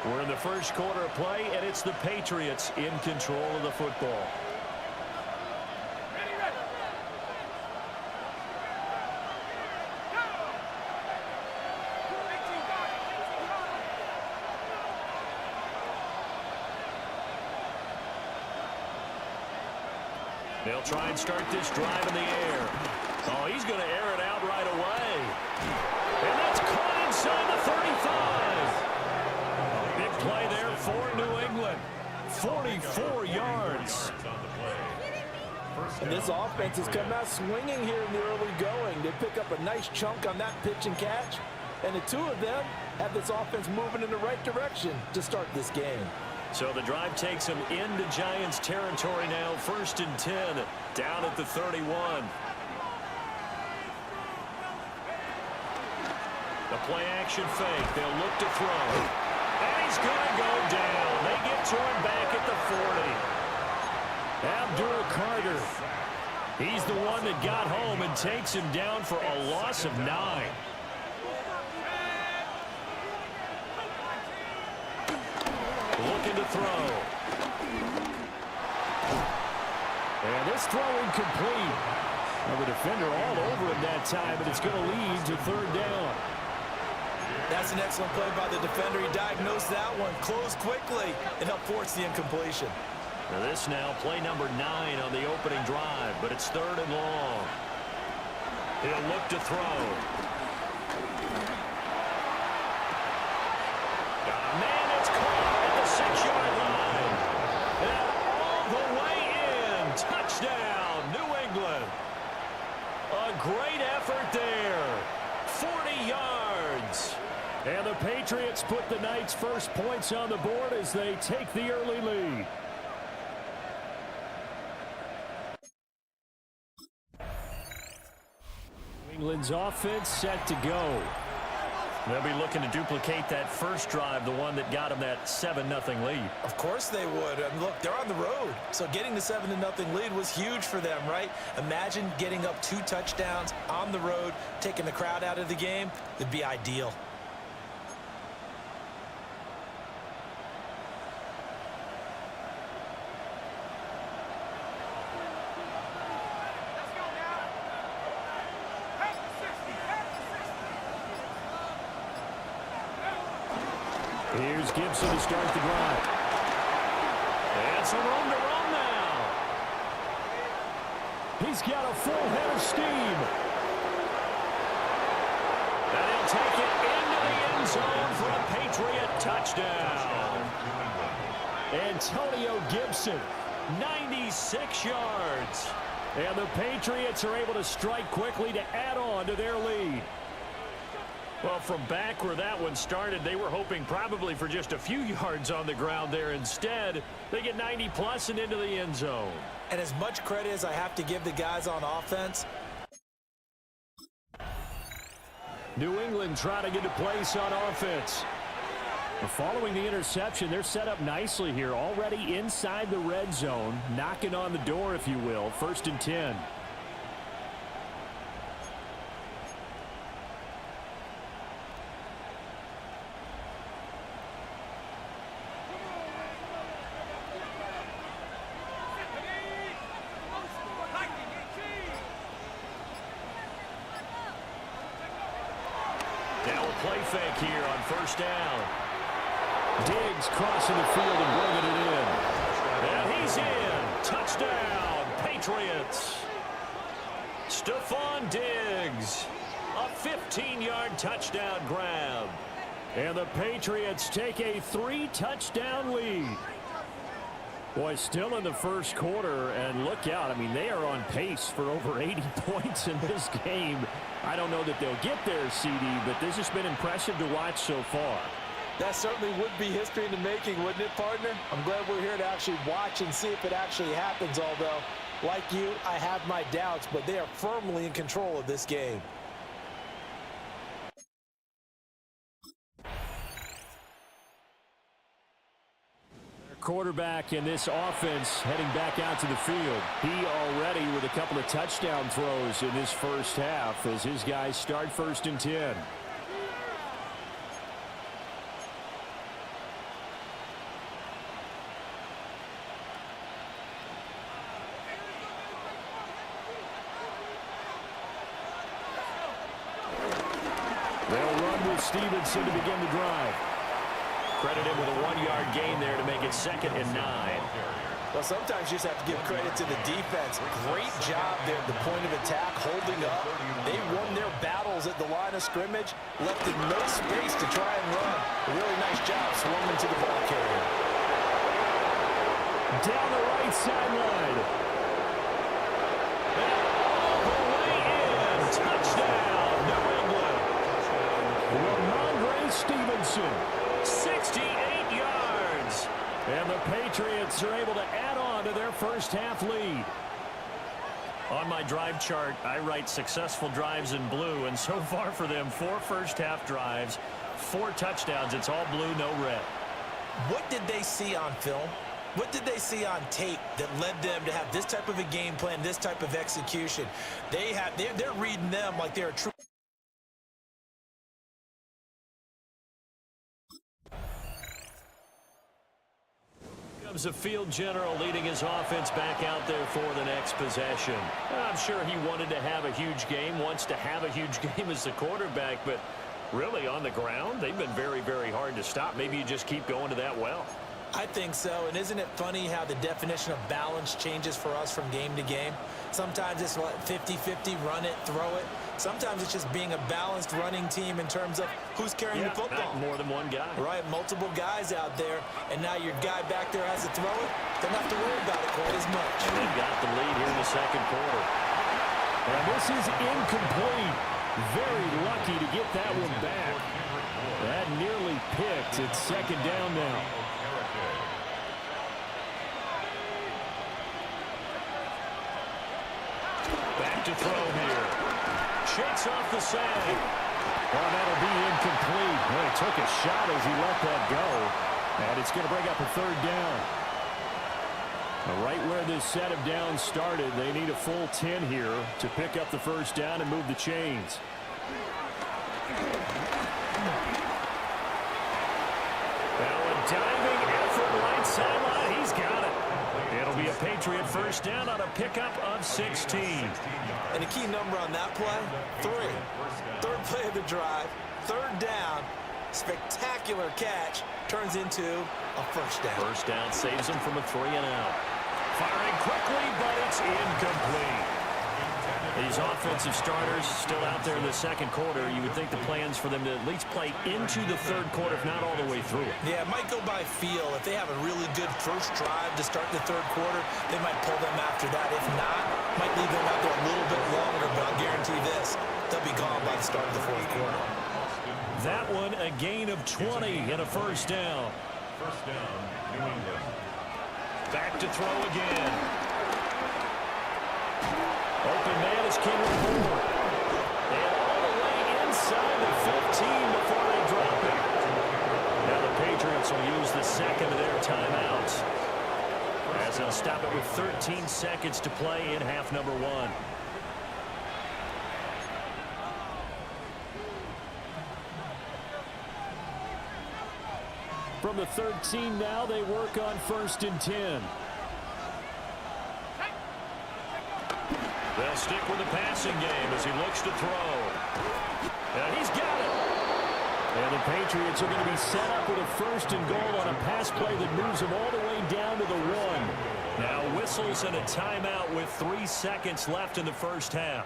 We're in the first quarter of play, and it's the Patriots in control of the football. They'll try and start this drive in the air. Oh, he's going to air it out right away. And that's caught inside the 35. Big play there for New England. 44 yards. And this offense has come out swinging here in the early going. They pick up a nice chunk on that pitch and catch. And the two of them have this offense moving in the right direction to start this game. So the drive takes them into Giants territory now. 1st and 10, down at the 31. The play action fake. They'll look to throw. And he's going to go down. They get to him back at the 40. Abdul Carter. He's the one that got home and takes him down for a loss of 9. Looking to throw. And this throw incomplete. Well, the defender all over him that time, but it's going to lead to 3rd down. That's an excellent play by the defender. He diagnosed that one, closed quickly, and helped force the incompletion. Now this now, play number 9 on the opening drive, but it's 3rd and long. He'll look to throw. Man, it's caught at the 6-yard line. And all the way in. Touchdown, New England. A great effort there. 40 yards. And the Patriots put the night's first points on the board as they take the early lead. New England's offense set to go. They'll be looking to duplicate that first drive, the one that got them that 7-0 lead. Of course they would. And look, they're on the road. So getting the 7-0 lead was huge for them, right? Imagine getting up 2 touchdowns on the road, taking the crowd out of the game. It'd be ideal. Here's Gibson to start the drive. And some room to run now. He's got a full head of steam. And he'll take it into the end zone for a Patriot touchdown. Antonio Gibson, 96 yards. And the Patriots are able to strike quickly to add on to their lead. Well, from back where that one started, they were hoping probably for just a few yards on the ground there. Instead, they get 90-plus and into the end zone. And as much credit as I have to give the guys on offense, New England trying to get a place on offense. Following the interception, they're set up nicely here, already inside the red zone, knocking on the door, if you will. 1st and 10. Play fake here on 1st down. Diggs crossing the field and bringing it in. And he's in. Touchdown, Patriots. Stephon Diggs. A 15-yard touchdown grab. And the Patriots take a 3-touchdown lead. Boy, still in the first quarter, and look out. I mean, they are on pace for over 80 points in this game. I don't know that they'll get there, CD, but this has been impressive to watch so far. That certainly would be history in the making, wouldn't it, partner? I'm glad we're here to actually watch and see if it actually happens, although, like you, I have my doubts, but they are firmly in control of this game. Quarterback in this offense heading back out to the field. He already with a couple of touchdown throws in this first half as his guys start 1st and 10. They'll run with Stevenson to begin the drive. Credit him with a 1-yard gain there to make it 2nd and 9. Well, sometimes you just have to give credit to the defense. Great job there at the point of attack, holding up. They won their battles at the line of scrimmage, left in no space to try and run. A really nice job swarming to the ball carrier. Down the right sideline. And all the way in. Touchdown, New England. Ramondre Stevenson. 68 yards. And the Patriots are able to add on to their first half lead. On my drive chart, I write successful drives in blue, and so far for them, 4 first half drives, 4 touchdowns. It's all blue, no red. What did they see on film? What did they see on tape that led them to have this type of a game plan, this type of execution? They're reading them like they're a true. Comes a field general leading his offense back out there for the next possession. I'm sure he wanted to have a huge game, wants to have a huge game as the quarterback, but really on the ground, they've been very, very hard to stop. Maybe you just keep going to that well. I think so, and isn't it funny how the definition of balance changes for us from game to game? Sometimes it's 50-50, run it, throw it. Sometimes it's just being a balanced running team in terms of who's carrying the football. More than one guy. Right, multiple guys out there, and now your guy back there has to throw it. Don't have to worry about it quite as much. And they've got the lead here in the second quarter. And this is incomplete. Very lucky to get that one back. That nearly picked. It's 2nd down now. Back to throw here. Shakes off the sag. Oh, that'll be incomplete. Well, he took a shot as he let that go. And it's going to bring up a 3rd down. Right where this set of downs started, they need a full 10 here to pick up the first down and move the chains. Now a diving effort right sideline. He's got it. It'll be a Patriot first down on a pickup of 16. And the key number on that play, 3. 3rd play of the drive, 3rd down, spectacular catch, turns into a first down. First down saves him from a 3-and-out. Firing quickly, but it's incomplete. These offensive starters still out there in the second quarter. You would think the plans for them to at least play into the third quarter, if not all the way through it. Yeah, it might go by feel. If they have a really good first drive to start the third quarter, they might pull them after that. If not, might leave them out there a little bit longer, but I'll guarantee this, they'll be gone by the start of the fourth quarter. That one, a gain of 20 and a first down. First down, New England. Back to throw again. Open man is King of Ford. And all the way inside the 15 before they drop it. Now the Patriots will use the second of their timeouts, as they'll stop it with 13 seconds to play in half number 1. From the 13 now, they work on 1st and 10. They'll stick with the passing game as he looks to throw. And he's got it. And the Patriots are going to be set up with a 1st and goal on a pass play that moves them all the way down to the 1. Now whistles and a timeout with 3 seconds left in the first half.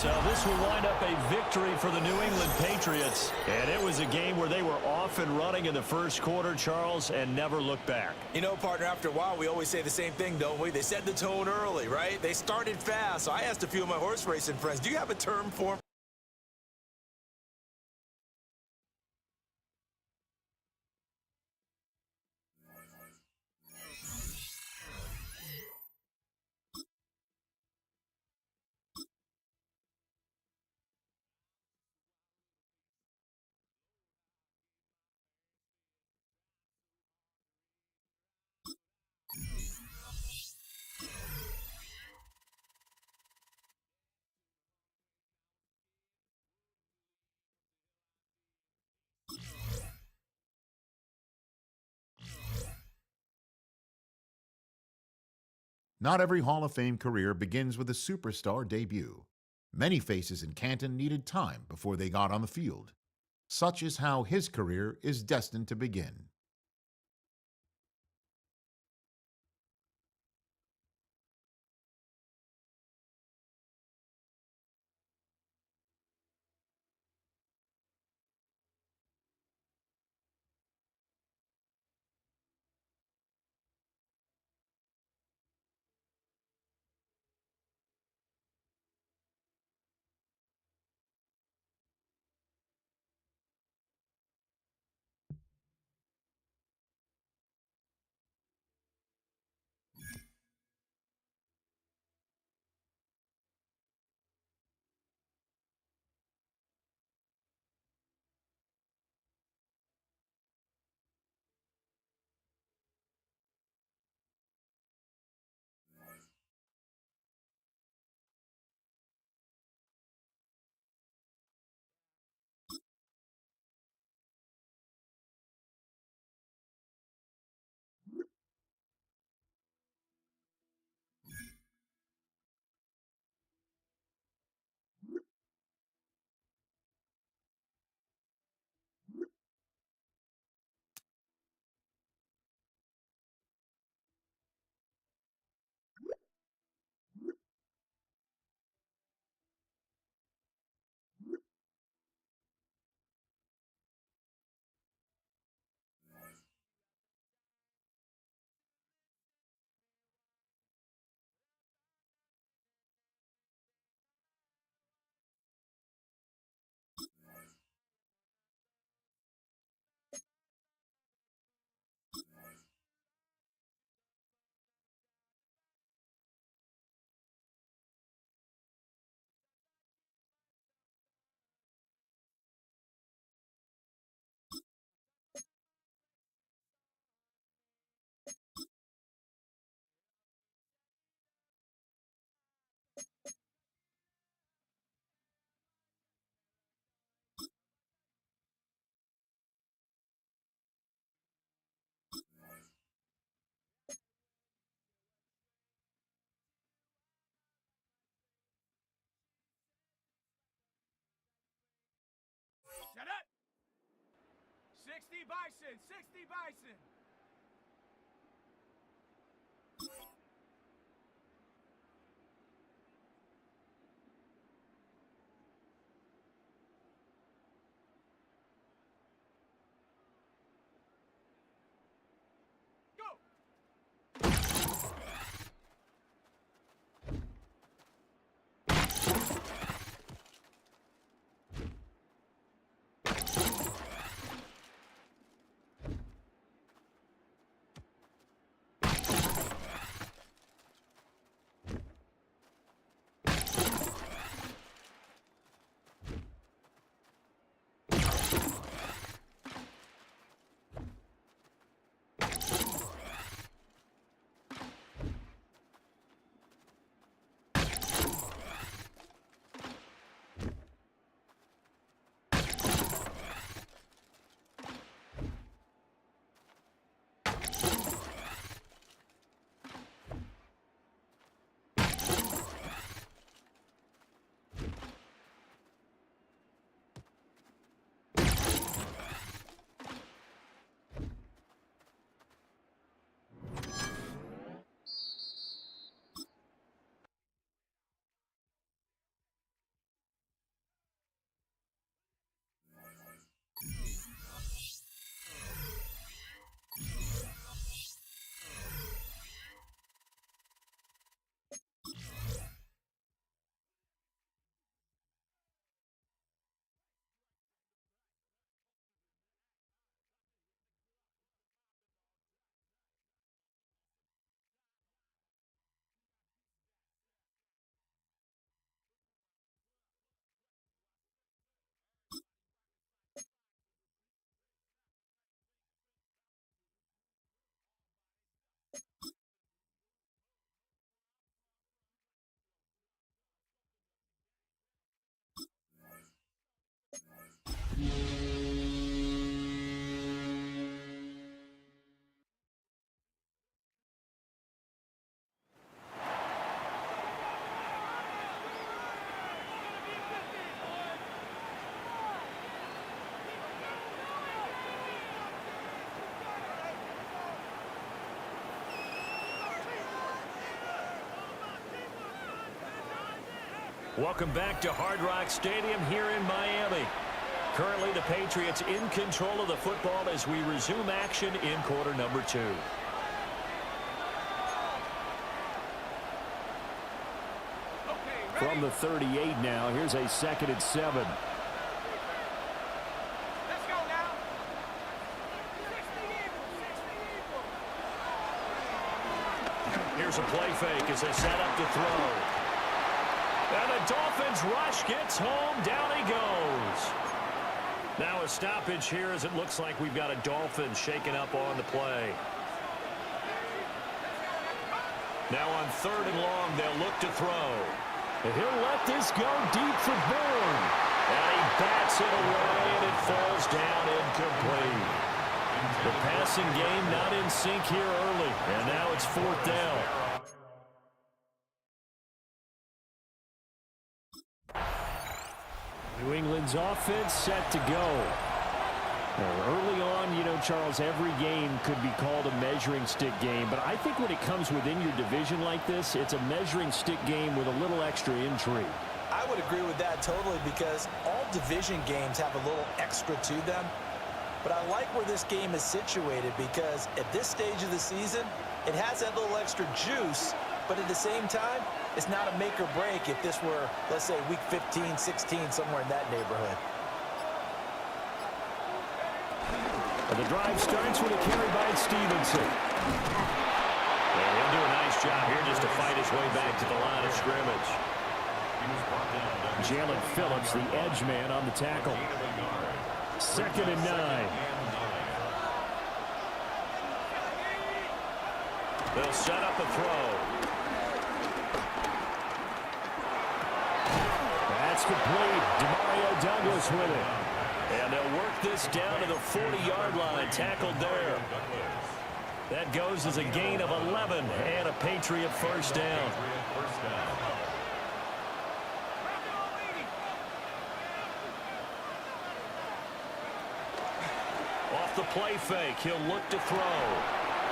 So this will wind up a victory for the New England Patriots. And it was a game where they were off and running in the first quarter, Charles, and never looked back. You know, partner, after a while, we always say the same thing, don't we? They set the tone early, right? They started fast. So I asked a few of my horse racing friends, do you have a term for them? Not every Hall of Fame career begins with a superstar debut. Many faces in Canton needed time before they got on the field. Such is how his career is destined to begin. Set up! 60 Bison, 60 Bison! Welcome back to Hard Rock Stadium here in Miami. Currently, the Patriots in control of the football as we resume action in quarter number 2. From the 38 now, here's a 2nd and 7. Let's go now. 60 equals. Here's a play fake as they set up to throw. And the Dolphins rush gets home. Down he goes. Now a stoppage here as it looks like we've got a Dolphin shaken up on the play. Now on 3rd and long, they'll look to throw. And he'll let this go deep for Bourne. And he bats it away, and it falls down incomplete. The passing game not in sync here early. And now it's 4th down. New England's offense set to go. Well, early on, you know, Charles, every game could be called a measuring stick game. But I think when it comes within your division like this, it's a measuring stick game with a little extra intrigue. I would agree with that totally because all division games have a little extra to them. But I like where this game is situated because at this stage of the season, it has that little extra juice. But at the same time, it's not a make or break if this were, let's say, week 15, 16, somewhere in that neighborhood. And the drive starts with a carry by Stevenson. And he'll do a nice job here just to fight his way back to the line of scrimmage. Jalen Phillips, the edge man on the tackle. 2nd and 9. They'll set up a throw. That's complete. Demario Douglas with it. And they'll work this down to the 40-yard line. Tackled there. That goes as a gain of 11 and a Patriot first down. Off the play fake, he'll look to throw.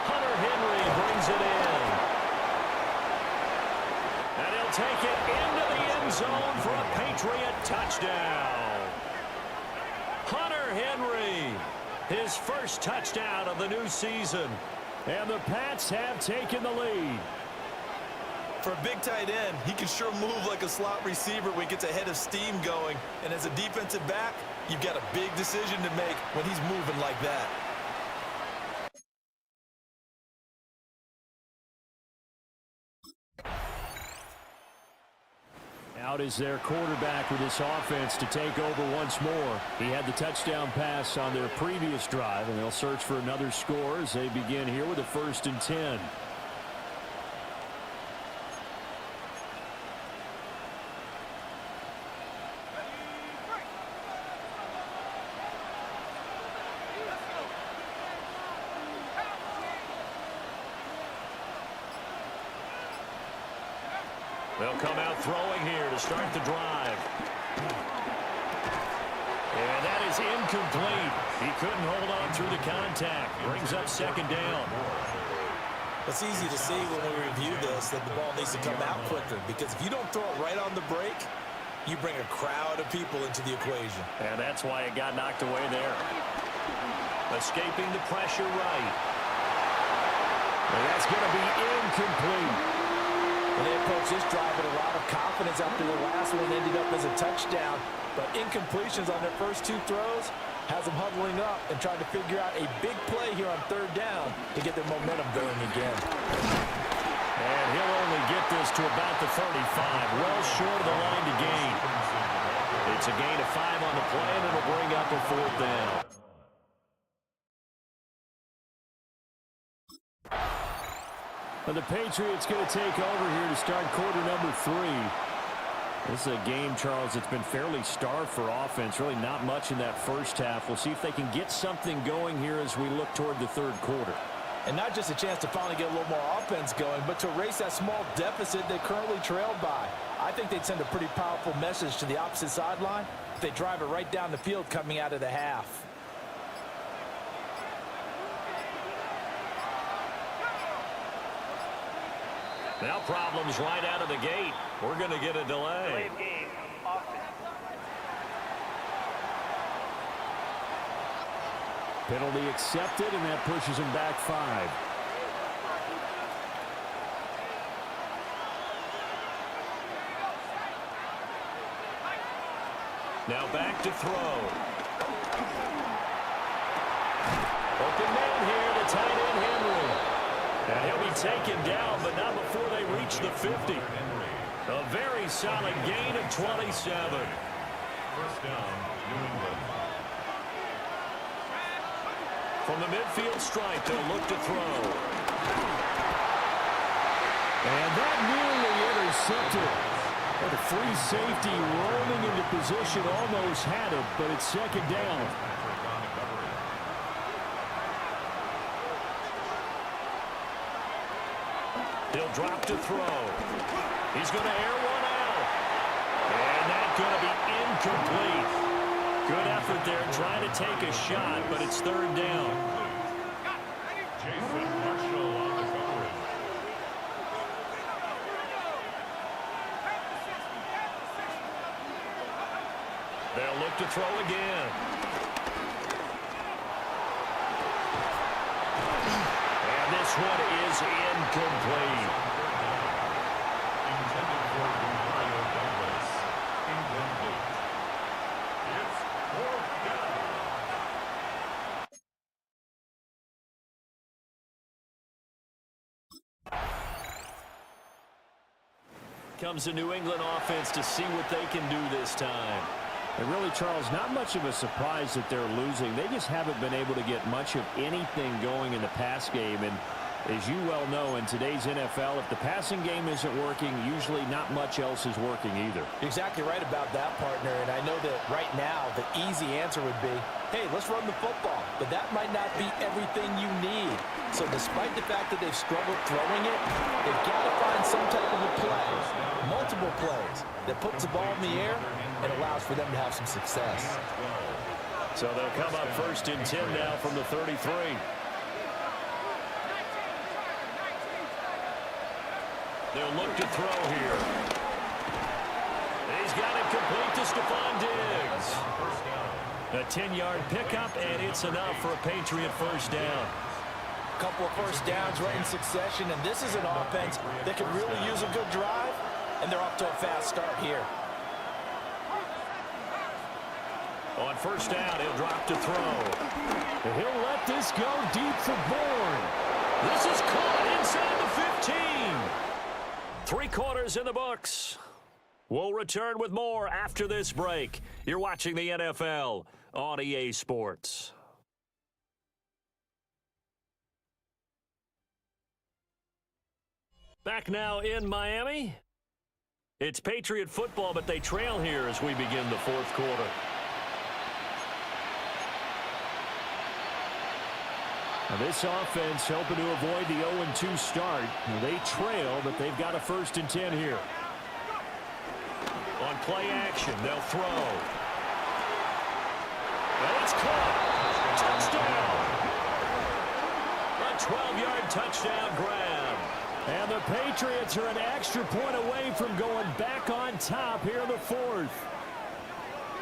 Hunter Henry brings it in. And he'll take it into the end zone for a Patriot touchdown. Hunter Henry, his first touchdown of the new season. And the Pats have taken the lead. For a big tight end, he can sure move like a slot receiver when he gets a head of steam going. And as a defensive back, you've got a big decision to make when he's moving like that. Out is their quarterback with this offense to take over once more. He had the touchdown pass on their previous drive, and they'll search for another score as they begin here with a 1st and 10. They'll come out throwing here to start the drive. And that is incomplete. He couldn't hold on through the contact. Brings up 2nd down. It's easy to see when we review this that the ball needs to come out quicker because if you don't throw it right on the break, you bring a crowd of people into the equation. And that's why it got knocked away there. Escaping the pressure right. And that's going to be incomplete. And they approach this drive with a lot of confidence after the last one ended up as a touchdown. But incompletions on their first 2 throws has them huddling up and trying to figure out a big play here on 3rd down to get their momentum going again. And he'll only get this to about the 35, well short of the line to gain. It's a gain of 5 on the play, and it'll bring up a 4th down. And the Patriots going to take over here to start quarter number 3. This is a game, Charles, that's been fairly starved for offense. Really not much in that first half. We'll see if they can get something going here as we look toward the 3rd quarter. And not just a chance to finally get a little more offense going, but to erase that small deficit they currently trailed by. I think they'd send a pretty powerful message to the opposite sideline if they drive it right down the field coming out of the half. Now problems right out of the gate. We're going to get a delay. Penalty accepted, and that pushes him back 5. Now back to throw. Open man here, the tight end Henry. And he'll be taken down, but not before they reach the 50. A very solid gain of 27. First down, New England. From the midfield stripe, they'll look to throw. And that nearly intercepted. The free safety rolling into position, almost had it, but it's second down. He'll drop to throw. He's going to air one out. And that's going to be incomplete. Good effort there trying to take a shot, but it's third down. Jason Marshall on the coverage. They'll look to throw again. And this one is incomplete. Intended for Mario Douglas. Incomplete. It's fourth down. Comes the New England offense to see what they can do this time. And really, Charles, not much of a surprise that they're losing. They just haven't been able to get much of anything going in the pass game. And as you well know, in today's NFL, if the passing game isn't working, usually not much else is working either. You're exactly right about that, partner. And I know that right now the easy answer would be, hey, let's run the football. But that might not be everything you need. So despite the fact that they've struggled throwing it, they've got to find some type of a play, multiple plays, that puts the ball in the air and allows for them to have some success. So they'll come up first and 10 now from the 33. They'll look to throw here. He's got it complete to Stephon Diggs. A 10-yard pickup, and it's enough for a Patriot first down. A couple of first downs right in succession, and this is an offense that could really use a good drive, and they're off to a fast start here. On first down, he'll drop to throw. And he'll let this go deep for Bourne. This is caught inside the 15. 3 quarters in the books. We'll return with more after this break. You're watching the NFL on EA Sports. Back now in Miami. It's Patriot football, but they trail here as we begin the fourth quarter. Now this offense hoping to avoid the 0-2 start. They trail, but they've got a first and 10 here. On play action, they'll throw. And it's caught. Touchdown. A 12-yard touchdown grab. And the Patriots are an extra point away from going back on top here in the fourth.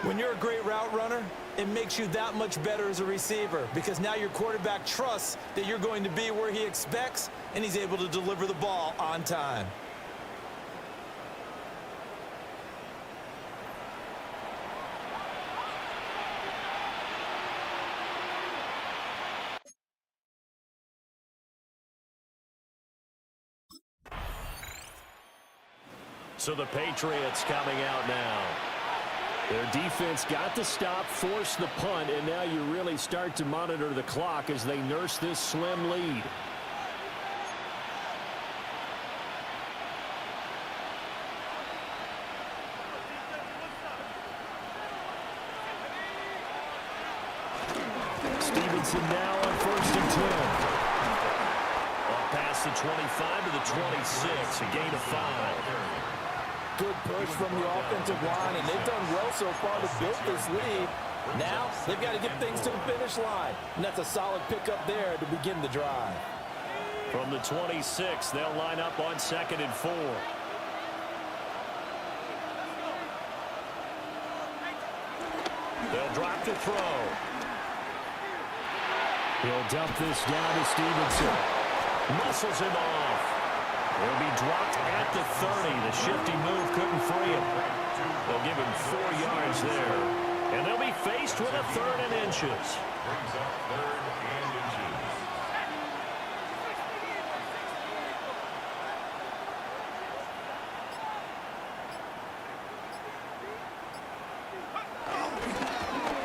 When you're a great route runner, it makes you that much better as a receiver because now your quarterback trusts that you're going to be where he expects and he's able to deliver the ball on time. So the Patriots coming out now. Their defense got the stop, forced the punt, and now you really start to monitor the clock as they nurse this slim lead. Stevenson now on first and 10. Off past the 25 to the 26, a gain of 5. Good push from the offensive line, and they've done well so far to build this lead. Now, they've got to get things to the finish line, and that's a solid pickup there to begin the drive. From the 26, they'll line up on 2nd and 4. They'll drop to throw. He'll dump this down to Stevenson. Muscles him off. He'll be dropped at the 30. The shifty move couldn't free him. They'll give him 4 yards there. And they'll be faced with a 3rd and inches. Brings up 3rd and inches.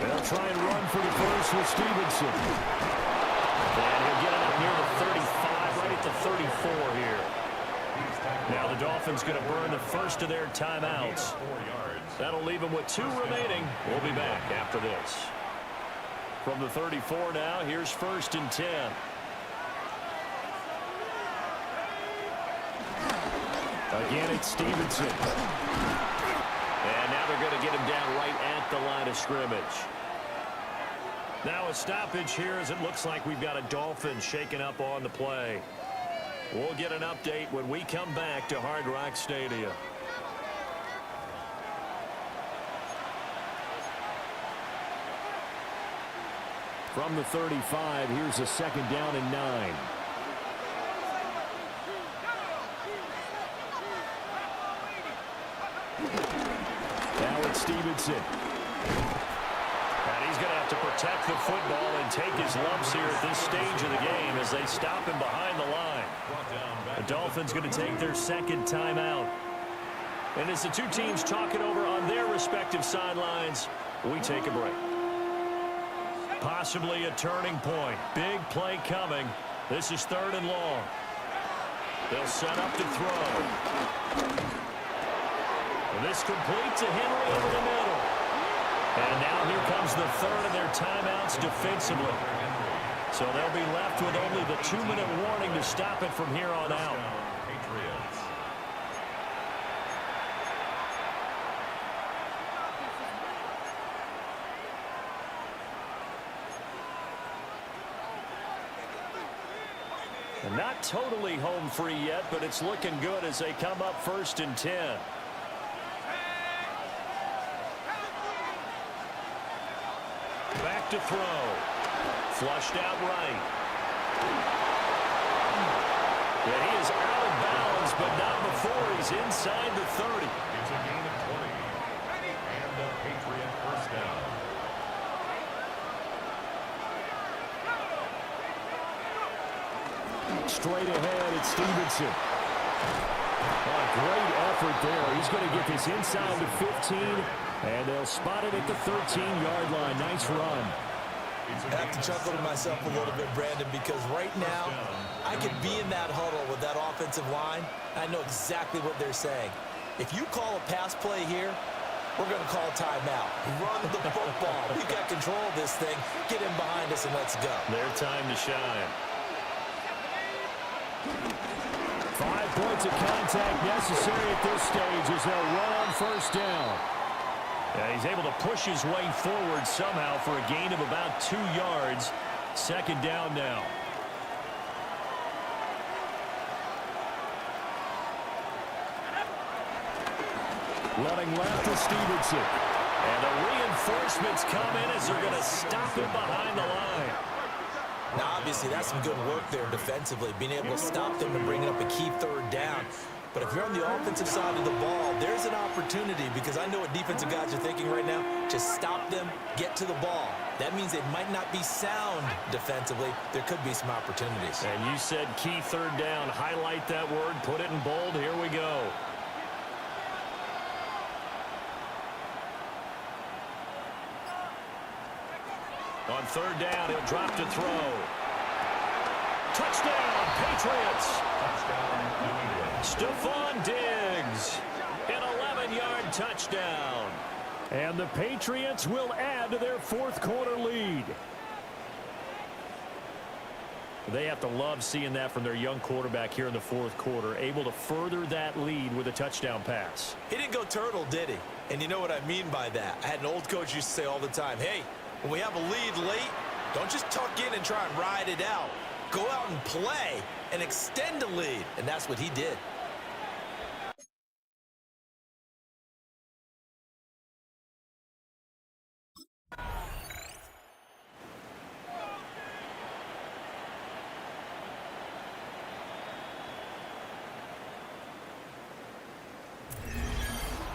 They'll try and run for the first with Stevenson. And he'll get it up near the 35, right at the 34 here. Now the Dolphins going to burn the first of their timeouts. That'll leave them with 2 remaining. We'll be back after this. From the 34 now, here's 1st and 10. Again, it's Stevenson. And now they're going to get him down right at the line of scrimmage. Now a stoppage here as it looks like we've got a Dolphin shaken up on the play. We'll get an update when we come back to Hard Rock Stadium. From the 35, here's a 2nd down and 9. Now it's Stevenson. And he's going to have to protect the football and take his lumps here at this stage of the game as they stop him behind the line. The Dolphins going to take their 2nd timeout. And as the 2 teams talk it over on their respective sidelines, we take a break. Possibly a turning point. Big play coming. This is 3rd and long. They'll set up to throw. And this complete to Henry over the middle. And now here comes the 3rd of their timeouts defensively. So they'll be left with only the 2-minute warning to stop it from here on out. And not totally home free yet, but it's looking good as they come up 1st and 10. Back to throw. Flushed out right. And he is out of bounds, but not before he's inside the 30. It's a gain of 20. And the Patriot 1st down. Straight ahead, it's Stevenson. Oh, great effort there. He's going to get this inside the 15, and they'll spot it at the 13-yard line. Nice run. I have to chuckle to myself a little bit, Brandon, because right now I could be in that huddle with that offensive line. I know exactly what they're saying. If you call a pass play here, we're going to call timeout. Run the football. We've got control of this thing. Get in behind us and let's go. Their time to shine. 5 points of contact necessary at this stage as they'll run on 1st down. Yeah, he's able to push his way forward somehow for a gain of about 2 yards. 2nd down now. Running left to Stevenson. And the reinforcements come in as they're going to stop him behind the line. Now, obviously, that's some good work there defensively, being able to stop them and bringing up a key 3rd down. But if you're on the offensive side of the ball, there's an opportunity because I know what defensive guys are thinking right now. Just stop them, get to the ball. That means they might not be sound defensively. There could be some opportunities. And you said key 3rd down. Highlight that word. Put it in bold. Here we go. On 3rd down, he'll drop to throw. Touchdown, Patriots. Touchdown, New England. Stephon Diggs, an 11-yard touchdown. And the Patriots will add to their 4th quarter lead. They have to love seeing that from their young quarterback here in the 4th quarter, able to further that lead with a touchdown pass. He didn't go turtle, did he? And you know what I mean by that. I had an old coach used to say all the time, hey, when we have a lead late, don't just tuck in and try and ride it out. Go out and play and extend the lead, and that's what he did.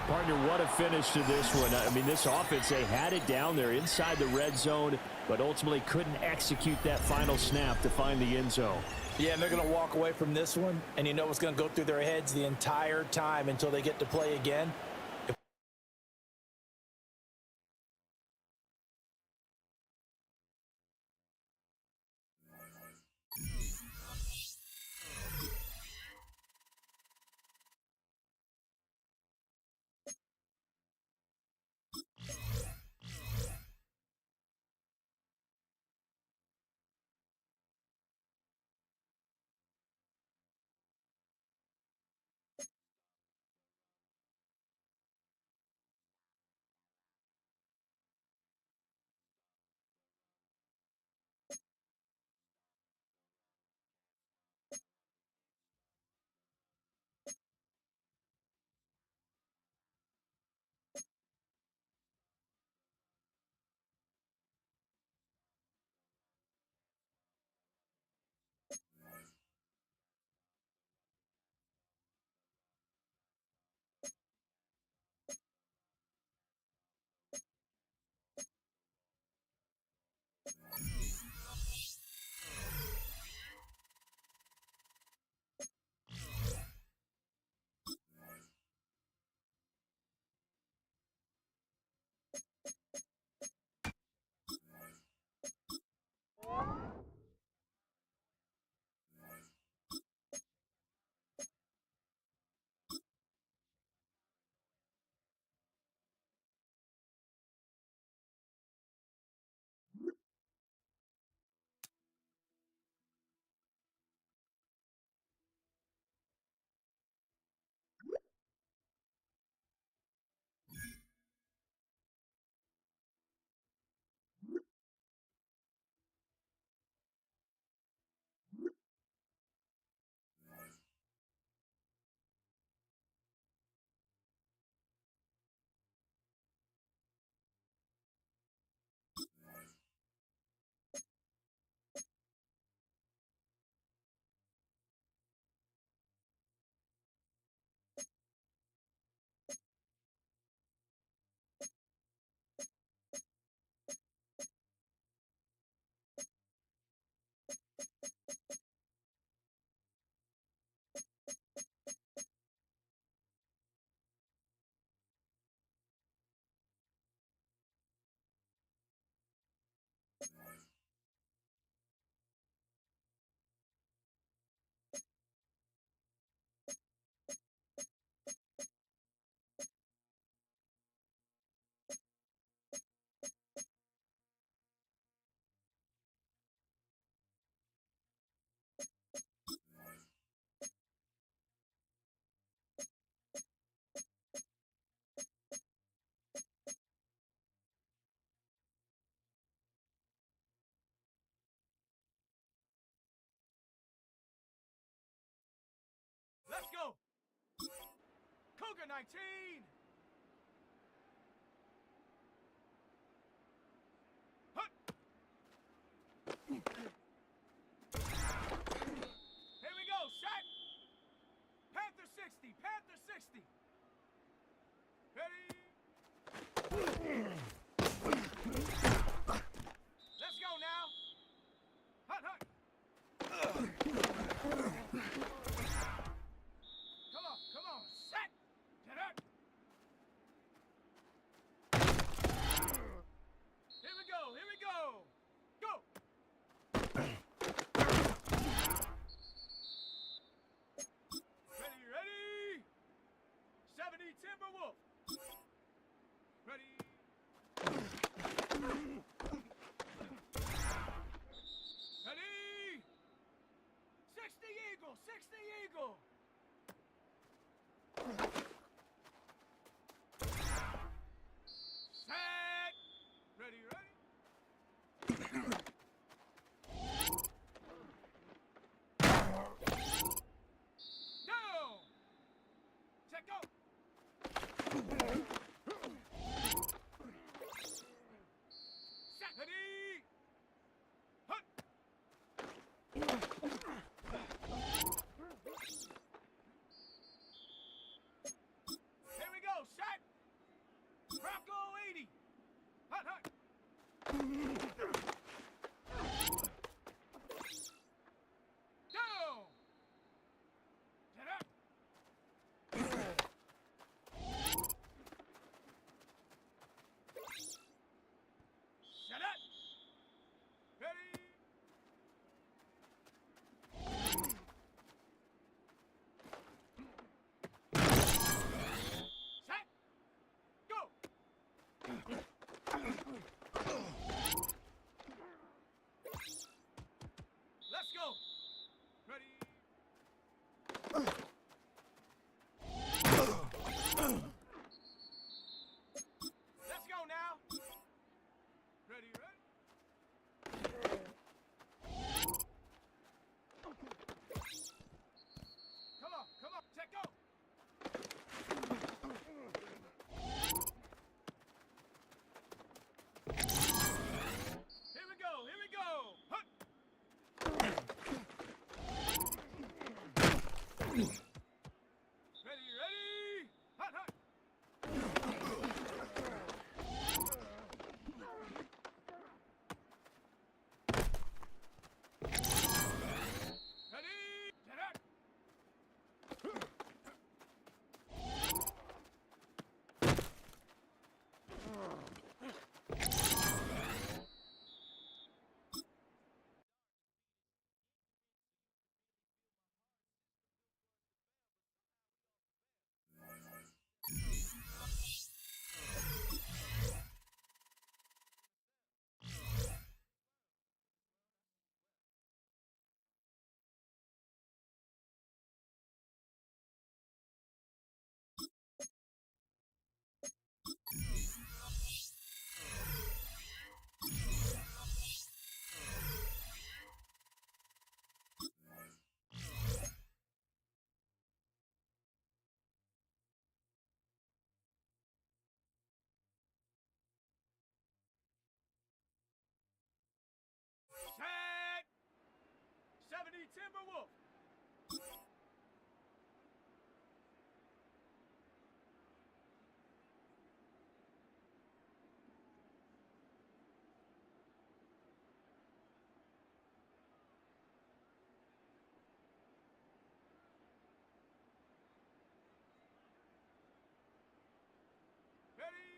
Partner, what a finish to this one. I mean, this offense, they had it down there inside the red zone, but ultimately couldn't execute that final snap to find the end zone. Yeah, and they're going to walk away from this one, and you know what's going to go through their heads the entire time until they get to play again. Let's go. Cougar 19. Hut. Here we go. Set. Panther 60. Panther 60. Ready. Let's go now. Hut, hut. Come on, set! Get up! Here we go, here we go! Go! Ready, ready! 70 Timberwolf! Ready! Ready! 60 Eagle, 60 Eagle! Set! Ready, ready? Set, go! Set, ready! Hut! Here we go, set! Bronco 80! Hut, hut! Down! Set up! Set up! Ready! Set! Go! Let's go! Ready? Let's go now! Ready, ready? Come on, come on, check, go! Here we go, here we go! Hut! Ready, ready? Hut, hut! Ready? Get up! Set! 70 Timberwolf! Ready?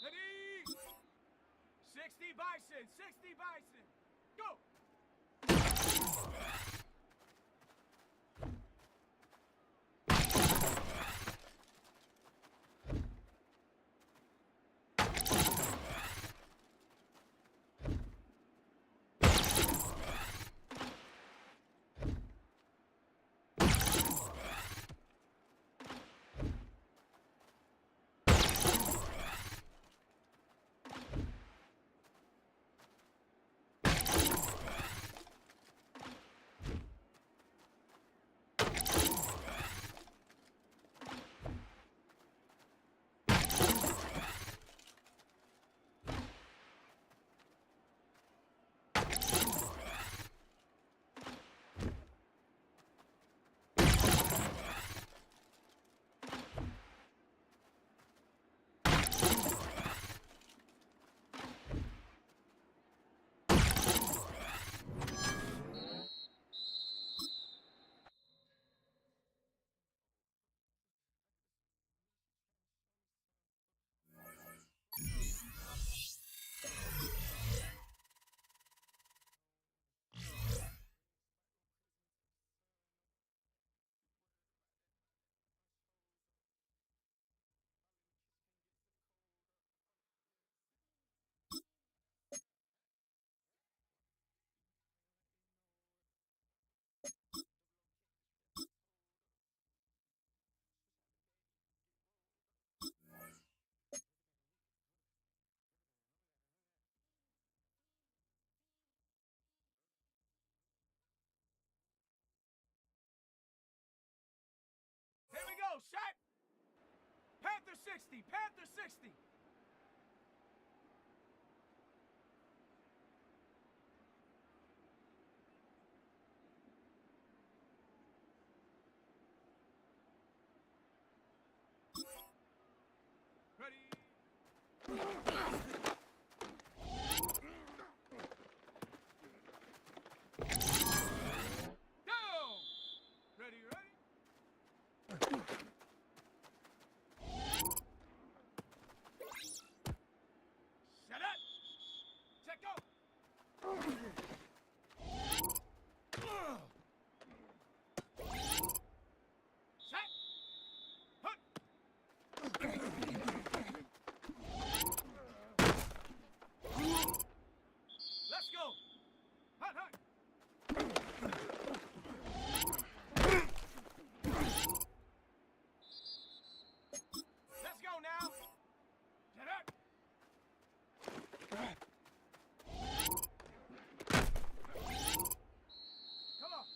Ready? 60 Bison, 60 Bison, go! go, set! Panther 60, Panther 60! Ready? Down! Ready, ready? Set it! Set go! Set! Hut! Let's go! Hut, hut! Let's go now! Set up!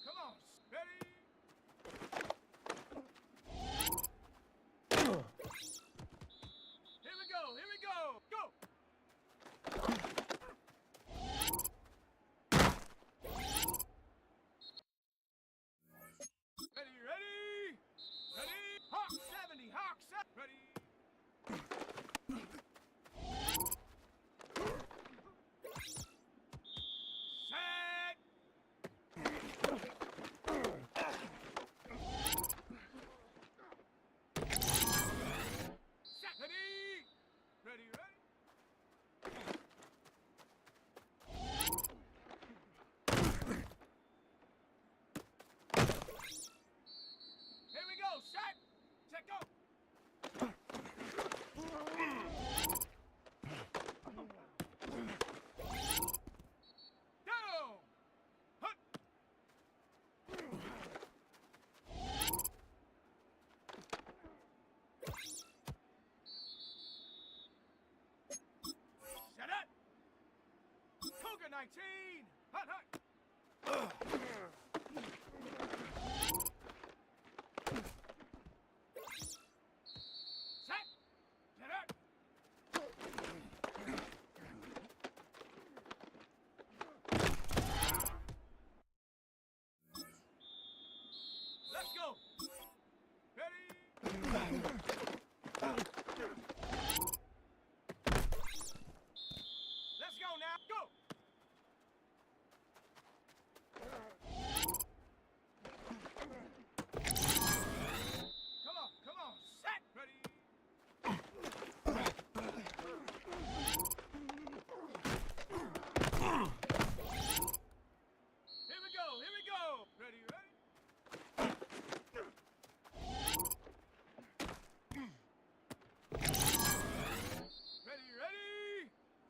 Come on! Ready? Here we go! Go! Ready? Hawk 70, Hawk 7. Ready? Set. Set. Ready? Here we go, set, go! Down! Hut! Set it! Cougar 19! Hut, hut! Set! Set it! Let's go! Ready? Let's go now! Go! Come on! Set! Ready? Here we go! Ready? Ready?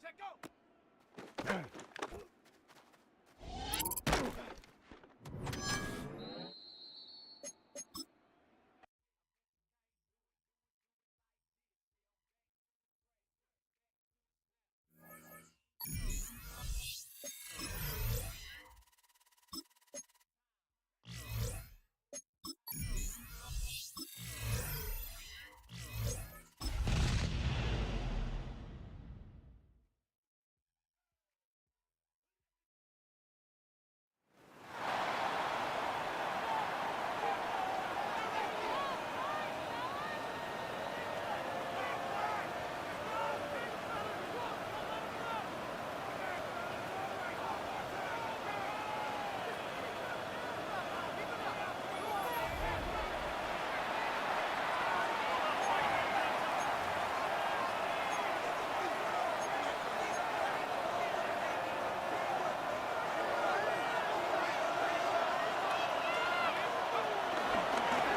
Set, go!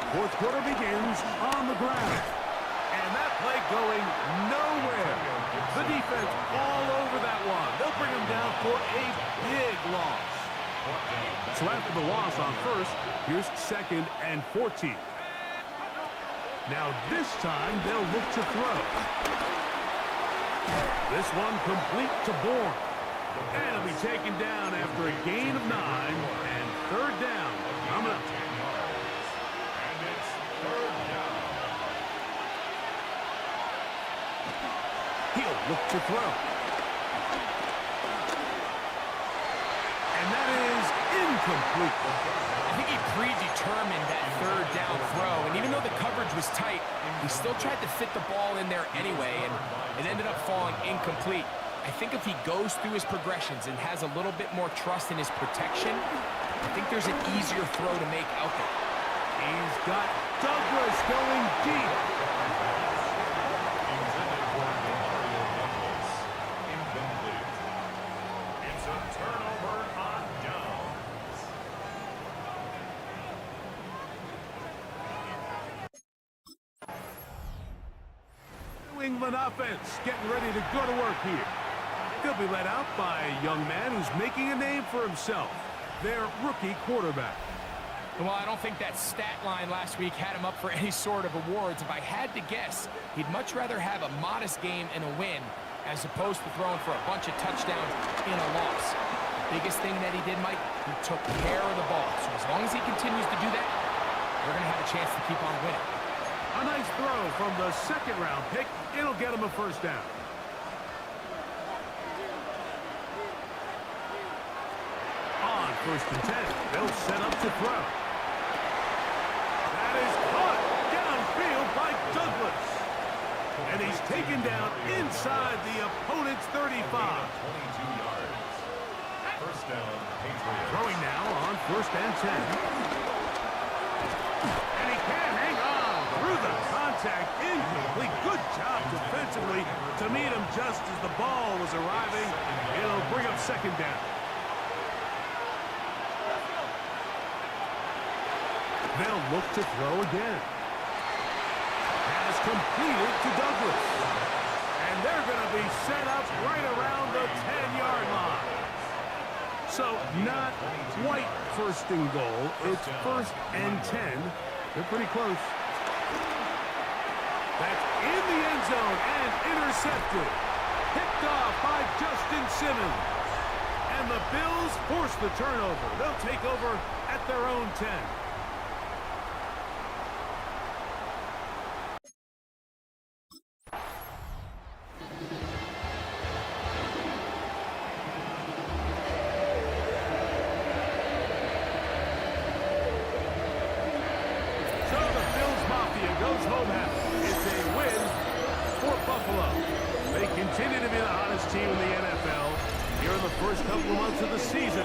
Fourth quarter begins on the ground. And that play going nowhere. The defense all over that one. They'll bring him down for a big loss. So after the loss on first, here's 2nd and 14. Now this time they'll look to throw. This one complete to Bourne. And it'll be taken down after a gain of 9 and 3rd down coming up. And it's 3rd down. He'll look to throw. And that is incomplete. I think he predetermined that third down throw, and even though the coverage was tight, he still tried to fit the ball in there anyway, and it ended up falling incomplete. I think if he goes through his progressions and has a little bit more trust in his protection, I think there's an easier throw to make out there. He's got Douglas going deep. Incomplete. It's a turnover on downs. New England offense getting ready to go to work here. They'll be led out by a young man who's making a name for himself, their rookie quarterback. Well, I don't think that stat line last week had him up for any sort of awards. If I had to guess, he'd much rather have a modest game and a win as opposed to throwing for a bunch of touchdowns in a loss. The biggest thing that he did, Mike, he took care of the ball. So as long as he continues to do that, they're going to have a chance to keep on winning. A nice throw from the second-round pick. It'll get him a first down. On 1st and 10, they'll set up to throw. That is caught downfield by Douglas. And he's taken down inside the opponent's 35. 22 yards. First down, Patriots. Throwing now on 1st and 10. And he can't hang on through the contact. Incomplete. Good job defensively to meet him just as the ball was arriving. It'll bring up second down. They'll look to throw again. Pass completed to Douglas. And they're going to be set up right around the 10-yard line. So not quite first and goal. It's 1st and 10. They're pretty close. That's in the end zone and intercepted. Picked off by Justin Simmons. And the Bills force the turnover. They'll take over at their own 10. They continue to be the hottest team in the NFL here in the first couple of months of the season.